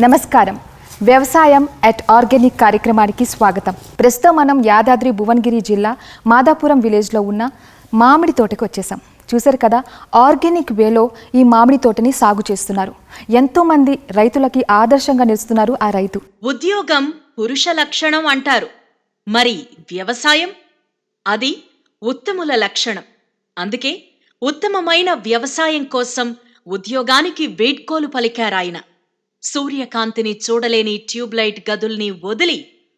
నమస్కారం. వ్యవసాయం at organic కార్యక్రమానికి స్వాగతం. ప్రస్తుతం మనం యాదాద్రి భువనగిరి జిల్లా మాదాపురం విలేజ్లో ఉన్న మామిడి తోటకు వచ్చేసాం. చూశారు కదా, ఆర్గానిక్ వేలో ఈ మామిడి తోటని సాగు చేస్తున్నారు. ఎంతోమంది రైతులకి ఆదర్శంగా నిలుస్తున్నారు ఆ రైతు. ఉద్యోగం పురుష లక్షణం అంటారు, మరి వ్యవసాయం అది ఉత్తముల లక్షణం. అందుకే ఉత్తమమైన వ్యవసాయం కోసం ఉద్యోగానికి వీడ్కోలు పలికారాయన. సూర్యకాంతిని చూడలేని ట్యూబ్లైట్ గదుల్ని వదిలి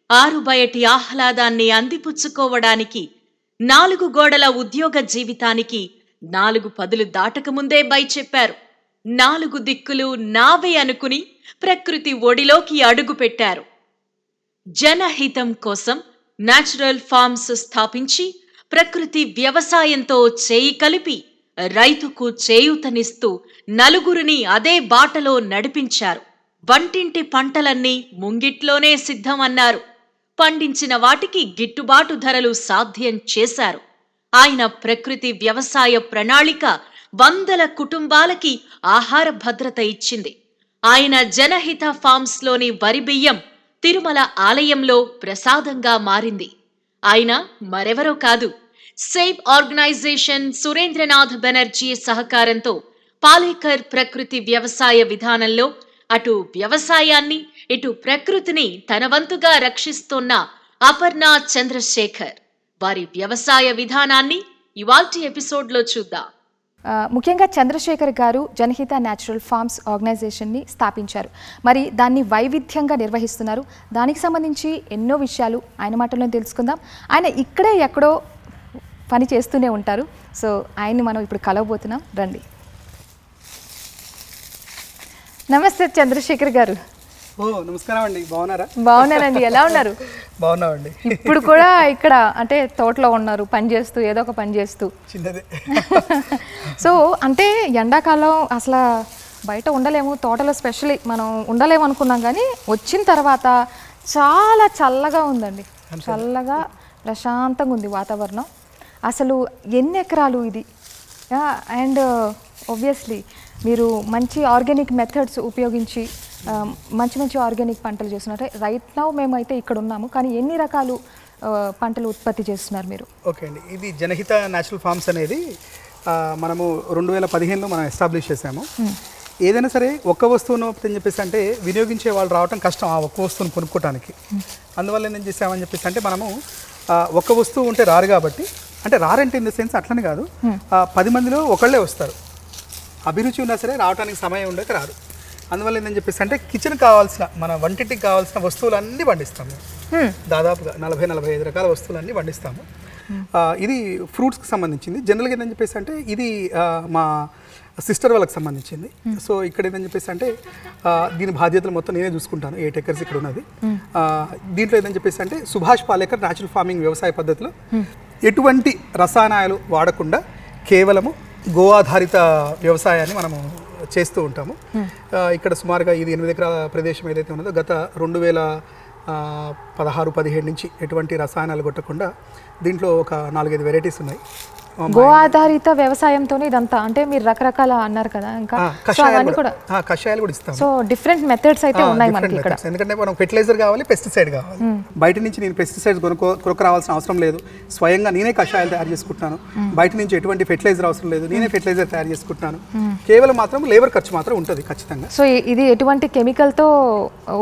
ఆరు బయటి ఆహ్లాదాన్ని అందిపుచ్చుకోవడానికి 4 గోడల ఉద్యోగ జీవితానికి 4 పదులు దాటకముందే బై చెప్పారు. 4 దిక్కులు నావే అనుకుని ప్రకృతి ఒడిలోకి అడుగుపెట్టారు. జనహితం కోసం న్యాచురల్ ఫార్మ్స్ స్థాపించి ప్రకృతి వ్యవసాయంతో చేయి కలిపి రైతుకు చేయూతనిస్తూ నలుగురిని అదే బాటలో నడిపించారు. వంటింటి పంటలన్నీ ముంగిట్లోనే సిద్ధమన్నారు. పండించిన వాటికి గిట్టుబాటు ధరలు సాధ్యం చేశారు. ఆయన ప్రకృతి వ్యవసాయ ప్రణాళిక వందల కుటుంబాలకి ఆహార భద్రత ఇచ్చింది. ఆయన జనహిత ఫార్మ్స్లోని వరి బియ్యం తిరుమల ఆలయంలో ప్రసాదంగా మారింది. ఆయన మరెవరో కాదు, సేవ్ ఆర్గనైజేషన్ సురేంద్రనాథ్ బెనర్జీ సహకారంతో పాలేకర్ ప్రకృతి వ్యవసాయ విధానంలో అటు వ్యవసాయాన్ని ఇటు ప్రకృతిని తన వంతుగా రక్షిస్తోన్న అపర్ణ చంద్రశేఖర్. వారి వ్యవసాయ విధానాన్ని ఇవాల్టి ఎపిసోడ్లో చూద్దాం. ముఖ్యంగా చంద్రశేఖర్ గారు జనహిత న్యాచురల్ ఫార్మ్స్ ఆర్గనైజేషన్ని స్థాపించారు. మరి దాన్ని వైవిధ్యంగా నిర్వహిస్తున్నారు. దానికి సంబంధించి ఎన్నో విషయాలు ఆయన మాటల్లో తెలుసుకుందాం. ఆయన ఇక్కడే ఎక్కడో పని చేస్తూనే ఉంటారు. సో ఆయన్ని మనం ఇప్పుడు కలవబోతున్నాం, రండి. నమస్తే చంద్రశేఖర్ గారు. నమస్కారం అండి. బాగున్నారా? బాగున్నానండి. ఎలా ఉన్నారు? బాగున్నామండి. ఇప్పుడు కూడా ఇక్కడ అంటే తోటలో ఉన్నారు, పని చేస్తూ, ఏదో ఒక పని చేస్తూ. చిన్నదే. సో అంటే ఎండాకాలం అసలు బయట ఉండలేము, తోటలో స్పెషల్లీ మనం ఉండలేము అనుకున్నాం, కానీ వచ్చిన తర్వాత చాలా చల్లగా ఉందండి. చల్లగా ప్రశాంతంగా ఉంది వాతావరణం. అసలు ఎన్ని ఎకరాలు ఇది? అండ్ ఆబ్వియస్లీ మీరు మంచి ఆర్గానిక్ మెథడ్స్ ఉపయోగించి మంచి ఆర్గానిక్ పంటలు చేస్తున్నారు. రైట్ నౌ మేమైతే ఇక్కడ ఉన్నాము, కానీ ఎన్ని రకాలు పంటలు ఉత్పత్తి చేస్తున్నారు మీరు? ఓకే అండి, ఇది జనహిత న్యాచురల్ ఫార్మ్స్ అనేది మనము 2015లో మనం ఎస్టాబ్లిష్ చేసాము. ఏదైనా సరే ఒక్క వస్తువును అని చెప్పేసి అంటే వినియోగించే వాళ్ళు రావడం కష్టం ఆ ఒక్క వస్తువును కొనుక్కోవడానికి. అందువల్ల ఏం చేసామని చెప్పేసి అంటే మనము ఒక్క వస్తువు ఉంటే రారు కాబట్టి, అంటే రారంటే ఇన్ ద సెన్స్ అట్లని కాదు, 10 మందిలో ఒకళ్ళే వస్తారు. అభిరుచి ఉన్నా సరే రావడానికి సమయం ఉండక రారు. అందువల్ల ఏంటని చెప్పేసి అంటే కిచెన్ కావాల్సిన, మన వంటింటికి కావాల్సిన వస్తువులన్నీ పండిస్తాము. దాదాపుగా 40-45 రకాల వస్తువులన్నీ పండిస్తాము. ఇది ఫ్రూట్స్కి సంబంధించింది. జనరల్గా ఏంటని చెప్పేసి అంటే ఇది మా సిస్టర్ వాళ్ళకి సంబంధించింది. సో ఇక్కడ ఏంటని చెప్పేసి అంటే దీని బాధ్యతలు మొత్తం నేనే చూసుకుంటాను. 8 ఎకర్స్ ఇక్కడ ఉన్నది. దీంట్లో ఏంటని చెప్పేసి అంటే సుభాష్ పాలేకర్ న్యాచురల్ ఫార్మింగ్ వ్యవసాయ పద్ధతిలో ఎటువంటి రసాయనాలు వాడకుండా కేవలము గో ఆధారిత వ్యవసాయాన్ని మనము చేస్తూ ఉంటాము. ఇక్కడ సుమారుగా ఇది 8 ఎకరాల ప్రదేశం ఏదైతే ఉన్నదో గత 2016-17 నుంచి ఎటువంటి రసాయనాలు కొట్టకుండా దీంట్లో ఒక 4-5 వెరైటీస్ ఉన్నాయి. గో ఆధారిత వ్యవసాయంతోనే ఇదంతా, అంటే మీరు రకరకాల అన్నారు కదా, ఇంకా కషాయాలు కూడా ఇస్తాం. సో డిఫరెంట్ మెథడ్స్ అయితే ఉన్నాయి మనకి ఇక్కడ. ఎందుకంటే మనం ఫెర్టిలైజర్ కావాలి, పెస్టిసైడ్ కావాలి. బయట నుంచి నేను పెస్టిసైడ్స్ కొనుక్కు రావాల్సిన అవసరం లేదు. స్వయంగా నేనే కషాయాలు తయారు చేసుకుంటున్నాను. బయట నుంచి ఎటువంటి ఫెర్టిలైజర్ అవసరం లేదు, నేనే ఫెర్టిలైజర్ తయారు చేసుకుంటున్నాను. కేవలం మాత్రం లేబర్ ఖర్చు మాత్రం ఉంటుంది ఖచ్చితంగా. సో ఇది ఎటువంటి కెమికల్ తో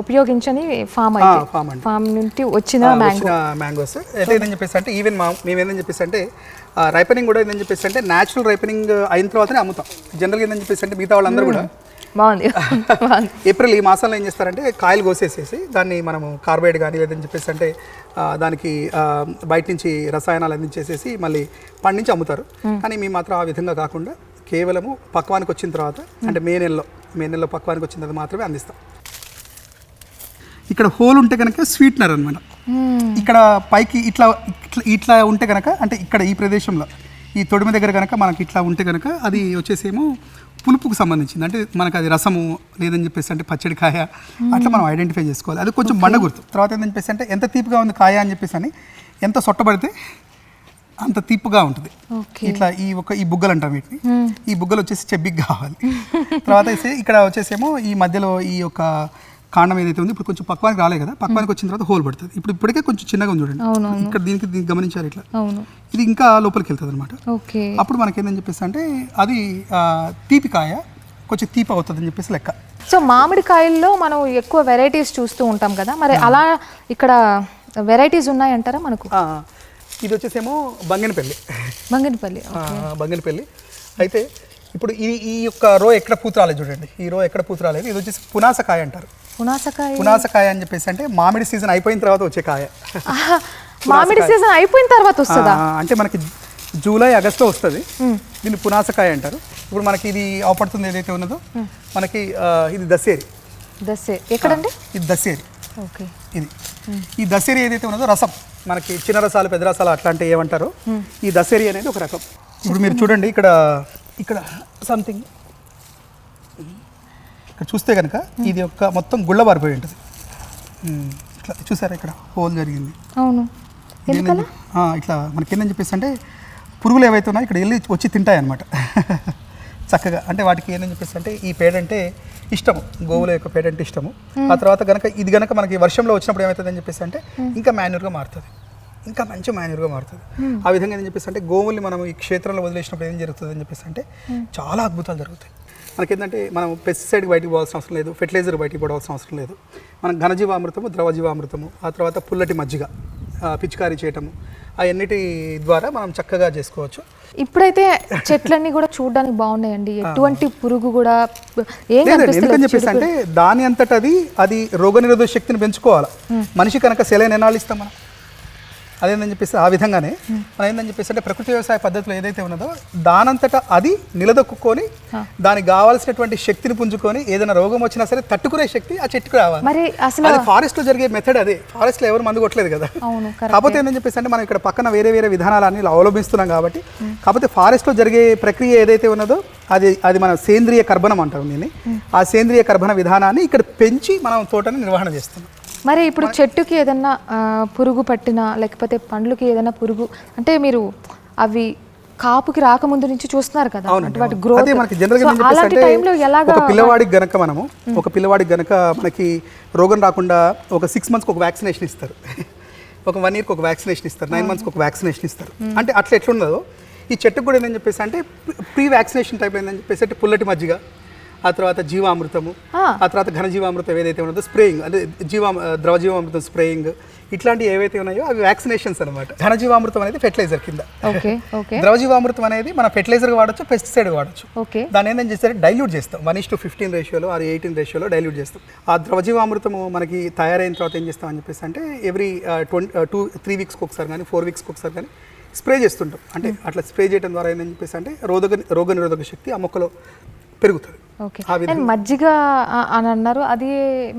ఉపయోగించని ఫామ్ నుండి వచ్చిన మ్యాంగోస్ అయితే ఏదని చెప్పేసి అంటే ఈవెన్ మేమేదని చెప్పేసి అంటే రైపనింగ్ కూడా ఏందని చెప్పేసి అంటే న్యాచురల్ రైపనింగ్ అయిన తర్వాతనే అమ్ముతాం. జనరల్గా ఏందని చెప్పేసి అంటే మిగతా వాళ్ళందరూ కూడా ఏప్రిల్ ఈ మాసంలో ఏం చేస్తారంటే కాయలు కోసేసేసి దాన్ని మనము కార్బైడ్ కానీ లేదని చెప్పేసి అంటే దానికి బయట నుంచి రసాయనాలు అందించేసేసి మళ్ళీ పండించి అమ్ముతారు. కానీ మేము మాత్రం ఆ విధంగా కాకుండా కేవలము పక్వానికి వచ్చిన తర్వాత, అంటే మే నెలలో పక్వానికి వచ్చిన తర్వాత మాత్రమే అందిస్తాం. ఇక్కడ హోల్ ఉంటే కనుక స్వీట్నర్ అనమాట. ఇక్కడ పైకి ఇట్లా ఉంటే కనుక, అంటే ఇక్కడ ఈ ప్రదేశంలో ఈ తొడిమ దగ్గర కనుక మనకి ఇట్లా ఉంటే కనుక అది వచ్చేసేమో పులుపుకు సంబంధించింది. అంటే మనకు అది రసము లేదని చెప్పేసి అంటే పచ్చడికాయ అట్లా మనం ఐడెంటిఫై చేసుకోవాలి. అది కొంచెం బండ గుర్తు. తర్వాత ఏంటని చెప్పేసి అంటే ఎంత తీపిగా ఉంది కాయ అని చెప్పేసి అని ఎంత సొట్టబడితే అంత తీపుగా ఉంటుంది. ఇట్లా ఈ బుగ్గలు అంటాం వీటిని. ఈ బుగ్గలు వచ్చేసి చెబ్బికి కావాలి. తర్వాత ఇక్కడ వచ్చేసేమో ఈ మధ్యలో ఈ యొక్క కాండం ఏదైతే ఉంది ఇప్పుడు కొంచెం పక్వానికి రాలే కదా, పక్వానికి వచ్చిన తర్వాత హోల్ పడుతుంది. ఇప్పుడు ఇప్పటికే కొంచెం చిన్నగా ఉంది చూడండి, ఇక్కడ దీనికి గమనించారు ఇట్లా, ఇది ఇంకా లోపలికి వెళ్తుంది అనమాట. అప్పుడు మనకేందని చెప్పేసి అంటే అది తీపికాయ కొంచెం తీపి అవుతుంది అని చెప్పేసి లెక్క. సో మామిడికాయల్లో మనం ఎక్కువ వెరైటీస్ చూస్తూ ఉంటాం కదా, మరి అలా ఇక్కడ వెరైటీస్ ఉన్నాయంటారా మనకు? ఇది వచ్చేసేమో బంగినపల్లి. బంగినపల్లి అయితే ఇప్పుడు ఈ యొక్క రో ఎక్కడ పూత రాలేదు చూడండి, ఈ రో ఎక్కడ పూత రాలేదు. ఇది వచ్చేసి పునాసకాయ అంటారు. పునాసకాయ అని చెప్పేసి అంటే మామిడి సీజన్ అయిపోయిన తర్వాత వచ్చే కాయ. మామిడి సీజన్ అయిపోయిన తర్వాత వస్తుందా? అంటే మనకి జూలై ఆగస్టులో వస్తుంది, దీన్ని పునాసకాయ అంటారు. ఇప్పుడు మనకి ఇది అవపడుతుంది ఏదైతే ఉన్నదో మనకి ఇది దసేరి. ఎక్కడండి? ఇది దసేరి. ఇది ఈ దసేరి ఏదైతే ఉన్నదో రసం, మనకి చిన్న రసాలు పెద్ద రసాలు అట్లాంటివి ఏమంటారో, ఈ దసేరి అనేది ఒక రకం. ఇప్పుడు మీరు చూడండి ఇక్కడ సంథింగ్ ఇక్కడ చూస్తే కనుక ఇది ఒక మొత్తం గుళ్ళ బారిపోయి ఉంటుంది. ఇట్లా చూసారా, ఇక్కడ హోల్ జరిగింది. అవును, ఇట్లా మనకి ఏంటని చెప్పేసి అంటే పురుగులు ఏవైతే ఉన్నాయో ఇక్కడ వెళ్ళి వచ్చి తింటాయి అన్నమాట చక్కగా. అంటే వాటికి ఏంటని చెప్పేసి అంటే ఈ పేడంటే ఇష్టము, గోవుల యొక్క పేడంటే ఇష్టము. ఆ తర్వాత కనుక ఇది కనుక మనకి వర్షంలో వచ్చినప్పుడు ఏమవుతుందని చెప్పేసి అంటే ఇంకా మాన్యూర్గా మారుతుంది, ఇంకా మంచి మాన్యూర్గా మారుతుంది. ఆ విధంగా ఏం చెప్పేసి అంటే గోవుల్ని మనం ఈ క్షేత్రంలో వదిలేసినప్పుడు ఏం జరుగుతుంది అని చెప్పేసి అంటే చాలా అద్భుతాలు జరుగుతాయి. మనకేంటంటే మనం పెస్టిసైడ్ బయటికి పోవాల్సిన అవసరం లేదు, ఫెర్టిలైజర్ బయటికి పోవాల్సిన అవసరం లేదు. మనం ఘనజీవామృతము, ద్రవజీవామృతము, ఆ తర్వాత పుల్లటి మజ్జిగ పిచికారీ చేయటము, అవన్నిటి ద్వారా మనం చక్కగా చేసుకోవచ్చు. ఇప్పుడైతే చెట్లన్నీ కూడా చూడడానికి బాగున్నాయండి, ఎటువంటి పురుగు కూడా ఏం ఎందుకని చెప్పేసి అంటే దాని అంతటా అది రోగనిరోధక శక్తిని పెంచుకోవాలి. మనిషి కనుక సెలైన్ ఎనాలు ఇస్తాం మనం, అదేందని చెప్పేసి ఆ విధంగానే మనం ఏందని చెప్పేసి అంటే ప్రకృతి వ్యవసాయ పద్ధతిలో ఏదైతే ఉన్నదో దానంతటా అది నిలదొక్కుని దానికి కావాల్సినటువంటి శక్తిని పుంజుకొని ఏదైనా రోగం వచ్చినా సరే తట్టుకునే శక్తి ఆ చెట్టుకు రావాలి. మరి అసలు అది ఫారెస్ట్ లో జరిగే మెథడ్ అదే. ఫారెస్ట్ లో ఎవరు మందు కొట్టలేదు కదా, కాకపోతే ఏంటని చెప్పేసి అంటే మనం ఇక్కడ పక్కన వేరే విధానాలన్నీ అవలంబిస్తున్నాం కాబట్టి, కాకపోతే ఫారెస్ట్ లో జరిగే ప్రక్రియ ఏదైతే ఉన్నదో అది మన సేంద్రియ కర్బనం అంటాం దీన్ని. ఆ సేంద్రియ కర్బన విధానాన్ని ఇక్కడ పెంచి మనం తోటని నిర్వహణ చేస్తున్నాం. మరి ఇప్పుడు చెట్టుకి ఏదన్నా పురుగు పట్టినా లేకపోతే పండ్లకి ఏదైనా పురుగు అంటే మీరు అవి కాపుకి రాకముందు నుంచి చూస్తున్నారు కదా, వాటి గ్రోత్ ఒక పిల్లవాడికి గనక మనకి రోగం రాకుండా ఒక 6 months ఒక వ్యాక్సినేషన్ ఇస్తారు, ఒక 1 year ఒక వ్యాక్సినేషన్ ఇస్తారు, 9 months ఒక వ్యాక్సినేషన్ ఇస్తారు. అంటే అట్లా ఎట్లున్నదో ఈ చెట్టుకు కూడా ఏంటని చెప్పేసి అంటే ప్రీ వ్యాక్సినేషన్ టైప్ ఏంటని చెప్పేసి అంటే పుల్లటి మజ్జిగ, ఆ తర్వాత జీవామృతము, ఆ తర్వాత ఘనజీవామృతం ఏదైతే ఉన్నదో స్ప్రేయింగ్, అంటే ద్రవజీవామృతం స్ప్రేయింగ్, ఇట్లాంటివి ఏవైతే ఉన్నాయో అవి వ్యాక్సినేషన్స్ అనమాట. ఘనజీవామృతం అనేది ఫెర్టిలైజర్ కింద, ద్రవజీవామృతం అనేది మన ఫెర్టిలైజర్ వాడచ్చు, పెస్టిసైడ్ వాడచ్చు. దాన్ని ఏంటని చేస్తే డైల్యూట్ చేస్తాం, 1:15 రేషియోలో ఆ 18 రేషియోలో డైల్యూట్ చేస్తాం. ఆ ద్రవజీవామృతము మనకి తయారైన తర్వాత ఏం చేస్తాం అని చెప్పేసి అంటే ఎవ్రీ 3 weeksకి ఒకసారి కానీ 4 weeksకి ఒకసారి కానీ స్ప్రే చేస్తుంటాం. అంటే అట్లా స్ప్రే చేయడం ద్వారా ఏంటని చెప్పేసి అంటే రోగనిరోధక శక్తి ఆ మొక్కలో పెరుగుతుంది. మజ్జిగ అని అన్నారు, అది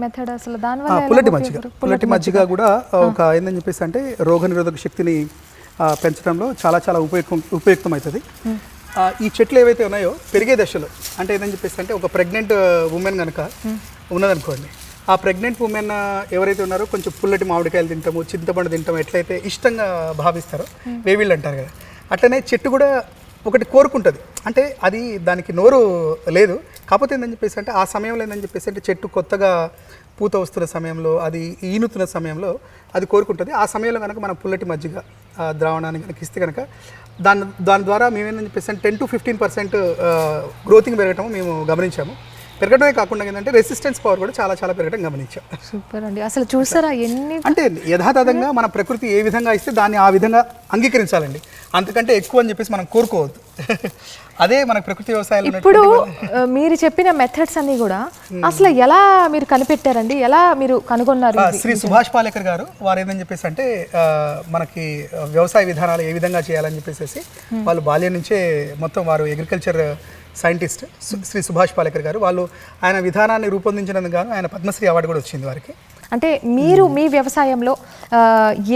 మెథడ్ అసలు దానివల్ల పుల్లటి మజ్జిగ కూడా ఒక ఏందని చెప్పేసి అంటే రోగనిరోధక శక్తిని పెంచడంలో చాలా చాలా ఉపయుక్తం అవుతుంది. ఈ చెట్లు ఏవైతే ఉన్నాయో పెరిగే దశలో అంటే ఏందని చెప్పేసి అంటే ఒక ప్రెగ్నెంట్ ఉమెన్ కనుక ఉన్నదనుకోండి, ఆ ప్రెగ్నెంట్ ఉమెన్ ఎవరైతే ఉన్నారో కొంచెం పుల్లటి మామిడికాయలు తింటాము, చింతపండు తింటాము ఎట్లయితే ఇష్టంగా భావిస్తారో, వేవిళ్ళు అంటారు కదా, అట్లనే చెట్టు కూడా ఒకటి కోరుకుంటుంది. అంటే అది దానికి నోరు లేదు, కాకపోతే ఏంటని చెప్పేసి అంటే ఆ సమయంలో ఏంటని చెప్పేసి అంటే చెట్టు కొత్తగా పూత వస్తున్న సమయంలో, అది ఈనుతున్న సమయంలో అది కోరుకుంటుంది. ఆ సమయంలో కనుక మనం పుల్లటి మజ్జిగ ద్రావణాన్ని కనుక ఇస్తే కనుక దాని ద్వారా మేమేందని చెప్పేసి అంటే 10 to 15% గ్రోతింగ్ పెరగటం మేము గమనించాము. పెరగడమే కాకుండా ఏంటంటే రెసిస్టెన్స్ పవర్ కూడా చాలా చాలా పెరగడం గమనించాం. సూపర్ అండి. అసలు చూసారా ఎన్ని అంటే యథాతథంగా మన ప్రకృతి ఏ విధంగా ఇస్తే దాన్ని ఆ విధంగా అంగీకరించాలండి, అంతకంటే ఎక్కువ అని చెప్పేసి మనం కోరుకోవద్దు. అదే మన ప్రకృతి వ్యవసాయం. ఇప్పుడు మీరు చెప్పిన మెథడ్స్ అన్ని కూడా అసలు ఎలా మీరు కనిపెట్టారండి, ఎలా మీరు కనుగొన్నారు? శ్రీ సుభాష్ పాలేకర్ గారు వారు ఏదని చెప్పేసి అంటే మనకి వ్యవసాయ విధానాలు ఏ విధంగా చేయాలని చెప్పేసి వాళ్ళు బాల్యం నుంచే మొత్తం వారు అగ్రికల్చర్ సైంటిస్ట్ శ్రీ సుభాష్ పాలేకర్ గారు, వాళ్ళు ఆయన విధానాన్ని రూపొందించినందుకు గాను ఆయన పద్మశ్రీ అవార్డు కూడా వచ్చింది వారికి. అంటే మీరు మీ వ్యవసాయంలో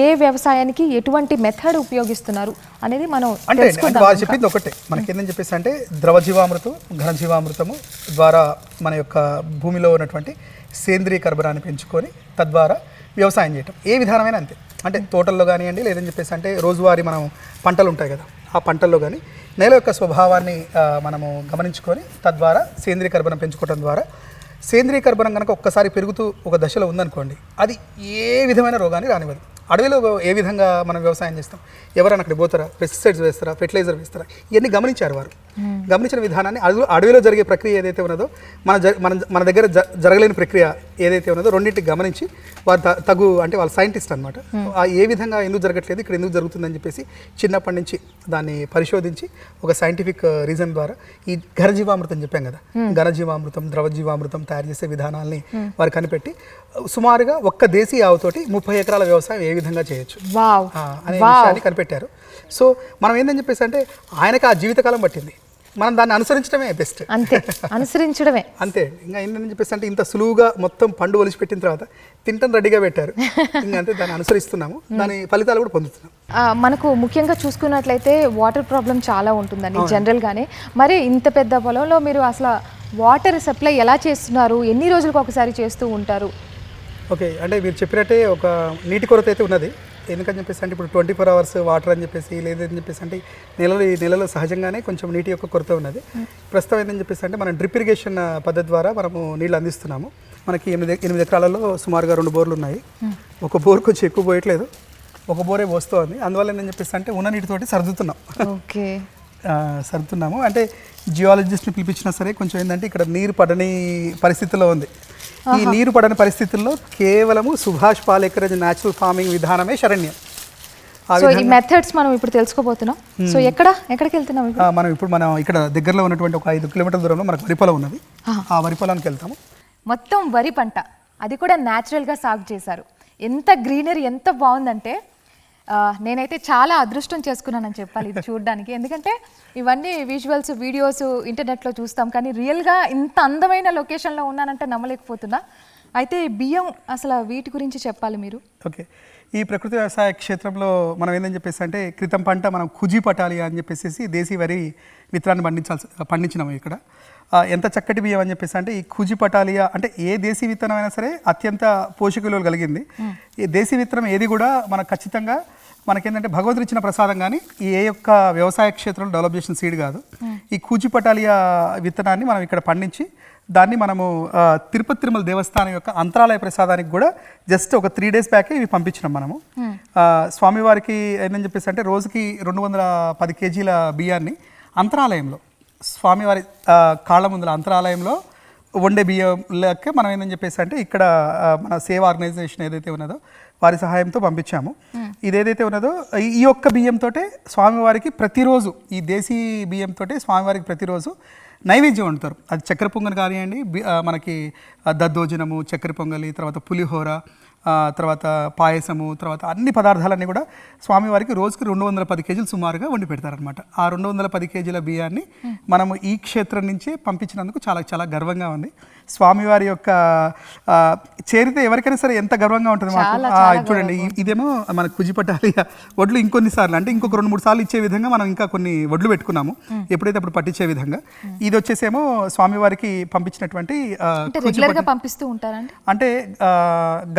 ఏ వ్యవసాయానికి ఎటువంటి మెథడ్ ఉపయోగిస్తున్నారు అనేది మనం అంటే వారు చెప్పింది ఒకటే, మనకి ఏంటని చెప్పేసి అంటే ద్రవజీవామృతం, ఘనజీవామృతము ద్వారా మన యొక్క భూమిలో ఉన్నటువంటి సేంద్రియ కర్బనాన్ని పెంచుకొని తద్వారా వ్యవసాయం చేయటం. ఏ విధానమైనా అంతే, అంటే తోటల్లో కానివ్వండి, లేదని చెప్పేసి అంటే రోజువారీ మనం పంటలు ఉంటాయి కదా, ఆ పంటల్లో కానీ నేల యొక్క స్వభావాన్ని మనము గమనించుకొని తద్వారా సేంద్రియ కర్బనం పెంచుకోవడం ద్వారా సేంద్రీయ కర్బనం కనుక ఒక్కసారి పెరుగుతూ ఒక దశలో ఉందనుకోండి, అది ఏ విధమైన రోగాన్ని రానివ్వదు. అడవిలో ఏ విధంగా మనం వ్యవసాయం చేస్తాం, ఎవరైనా అక్కడికి పోతారా, పెస్టిసైడ్స్ వేస్తారా, ఫెర్టిలైజర్ వేస్తారా, ఇవన్నీ గమనించారు వారు. గమనించిన విధానాన్ని అడవిలో జరిగే ప్రక్రియ ఏదైతే ఉన్నదో మన దగ్గర జరగలేని ప్రక్రియ ఏదైతే ఉన్నదో రెండింటికి గమనించి వారు తగు అంటే వాళ్ళ సైంటిస్ట్ అనమాట, ఏ విధంగా ఎందుకు జరగట్లేదు, ఇక్కడ ఎందుకు జరుగుతుందని చెప్పేసి చిన్నప్పటి నుంచి దాన్ని పరిశోధించి ఒక సైంటిఫిక్ రీజన్ ద్వారా ఈ ఘనజీవామృతం చెప్పాం కదా, ఘనజీవామృతం ద్రవజీవామృతం తయారు చేసే విధానాల్ని వారు కనిపెట్టి సుమారుగా ఒక్క దేశీ ఆవుతోటి 30 ఎకరాల వ్యవసాయం ఏ విధంగా చేయొచ్చు అనే విషయాన్ని కనిపెట్టారు. సో మనం ఏందని చెప్పేసి అంటే ఆయనకి ఆ జీవితకాలం పట్టింది, మనం దాన్ని అనుసరించడమే బెస్ట్. అంతే, అనుసరించడమే అంతే. ఇంకా ఏంటని చెప్పేసి అంటే ఇంత సులువుగా మొత్తం పండు ఒలిచి పెట్టిన తర్వాత తింటం రెడీగా పెట్టారు, ఇంకా అంతే దాన్ని అనుసరిస్తున్నాము, దాని ఫలితాలు కూడా పొందుతున్నాం. మనకు ముఖ్యంగా చూసుకున్నట్లయితే వాటర్ ప్రాబ్లం చాలా ఉంటుందండి జనరల్గానే. మరి ఇంత పెద్ద పొలంలో మీరు అసలు వాటర్ సప్లై ఎలా చేస్తున్నారు, ఎన్ని రోజులకు ఒకసారి చేస్తూ ఉంటారు? ఓకే, అంటే మీరు చెప్పినట్టే ఒక నీటి కొరత అయితే ఉన్నది. ఎందుకని చెప్పేసి అంటే ఇప్పుడు 24 hours వాటర్ అని చెప్పేసి లేదని చెప్పేసి అంటే ఈ నెలలో సహజంగానే కొంచెం నీటి యొక్క కొరత ఉన్నది. ప్రస్తుతం ఏంటని చెప్పేసి అంటే మనం డ్రిప్ ఇరిగేషన్ పద్ధతి ద్వారా మనము నీళ్ళు అందిస్తున్నాము. మనకి 8 ఎకరాలలో సుమారుగా 2 బోర్లు ఉన్నాయి. ఒక బోర్ కొంచెం ఎక్కువ పోయట్లేదు, ఒక బోరే పోస్తుంది. అందువల్ల ఏంటని చెప్పేసి అంటే ఉన్న నీటితోటి సర్దుతున్నాం. ఓకే, సర్దుతున్నాము. అంటే జియాలజిస్ట్ని పిలిపించినా సరే కొంచెం ఏంటంటే ఇక్కడ నీరు పడని పరిస్థితిలో ఉంది. ఈ నీరు పడని పరిస్థితుల్లో కేవలము సుభాష్ పాలేకర్ న్యాచురల్ ఫార్మింగ్ విధానమే శరణ్యం. సో ఈ మెథడ్స్ మనం ఇప్పుడు తెలుసుకోబోతున్నాం. సో ఎక్కడికి వెళ్తున్నాం? మనం ఇక్కడ దగ్గరలో ఉన్నటువంటి ఒక 5 కిలోమీటర్ల దూరంలో మనకు వరి పొలం ఉన్నది. ఆ వరి పొలానికి వెళ్తాము. మొత్తం వరి పంట, అది కూడా న్యాచురల్గా సాగు చేశారు. ఎంత గ్రీనరీ, ఎంత బాగుందంటే నేనైతే చాలా అదృష్టం చేసుకున్నానని చెప్పాలి ఇది చూడడానికి. ఎందుకంటే ఇవన్నీ విజువల్స్, వీడియోస్ ఇంటర్నెట్లో చూస్తాం, కానీ రియల్గా ఇంత అందమైన లొకేషన్లో ఉన్నానంటే నమ్మలేకపోతున్నా. అయితే బియ్యం అసలు వీటి గురించి చెప్పాలి మీరు. ఓకే, ఈ ప్రకృతి వ్యవసాయ క్షేత్రంలో మనం ఏంటని చెప్పేసి అంటే క్రితం పంట మనం కుజీ పటాలి అని చెప్పేసి దేశీ వరి విత్తనాన్ని పండించినాము ఇక్కడ. ఎంత చక్కటి బియ్యం అని చెప్పేసి అంటే ఈ కుజీ పటాలియా అంటే ఏ దేశీ విత్తనం అయినా సరే అత్యంత పోషక విలువలు కలిగింది. ఈ దేశీ విత్తనం ఏది కూడా మనకు ఖచ్చితంగా మనకేంటంటే భగవంతుడు ఇచ్చిన ప్రసాదం, కానీ ఏ యొక్క వ్యవసాయ క్షేత్రంలో డెవలప్ చేసిన సీడ్ కాదు. ఈ కూచి పటాలియా విత్తనాన్ని మనం ఇక్కడ పండించి దాన్ని మనము తిరుపతి తిరుమల దేవస్థానం యొక్క అంతరాలయ ప్రసాదానికి కూడా జస్ట్ ఒక 3 days బ్యాకే ఇవి పంపించినాం మనము. స్వామివారికి ఏంటని చెప్పేసి అంటే రోజుకి 210 kgs బియ్యాన్ని అంతరాలయంలో స్వామివారి కాళ్ళ ముందుల అంతరాలయంలో వండే బియ్యంలోకి మనం ఏంటని చెప్పేసి అంటే ఇక్కడ మన సేవ ఆర్గనైజేషన్ ఏదైతే ఉన్నదో వారి సహాయంతో పంపించాము. ఇదేదైతే ఉన్నదో ఈ యొక్క బియ్యంతో స్వామివారికి ప్రతిరోజు, ఈ దేశీ బియ్యంతో స్వామివారికి ప్రతిరోజు నైవేద్యం వండుతారు. అది చక్కెర పొంగల్ కానివ్వండి, మనకి దద్దోజనము, చక్కెర పొంగలి, తర్వాత పులిహోర, తర్వాత పాయసము, తర్వాత అన్ని పదార్థాలన్నీ కూడా స్వామివారికి రోజుకి 210 kgs సుమారుగా వండి పెడతారనమాట. ఆ 210 kgs బియ్యాన్ని మనము ఈ క్షేత్రం నుంచే పంపించినందుకు చాలా చాలా గర్వంగా ఉంది. స్వామివారి యొక్క చేరితే ఎవరికైనా సరే ఎంత గర్వంగా ఉంటుంది మాకు. చూడండి, ఇదేమో మన కుజిపట్టాలి వడ్లు ఇంకొన్నిసార్లు అంటే ఇంకొక 2-3 సార్లు ఇచ్చే విధంగా మనం ఇంకా కొన్ని వడ్లు పెట్టుకున్నాము, ఎప్పుడైతే అప్పుడు పట్టించే విధంగా. ఇది వచ్చేసేమో స్వామివారికి పంపించినటువంటి పంపిస్తూ ఉంటారండి. అంటే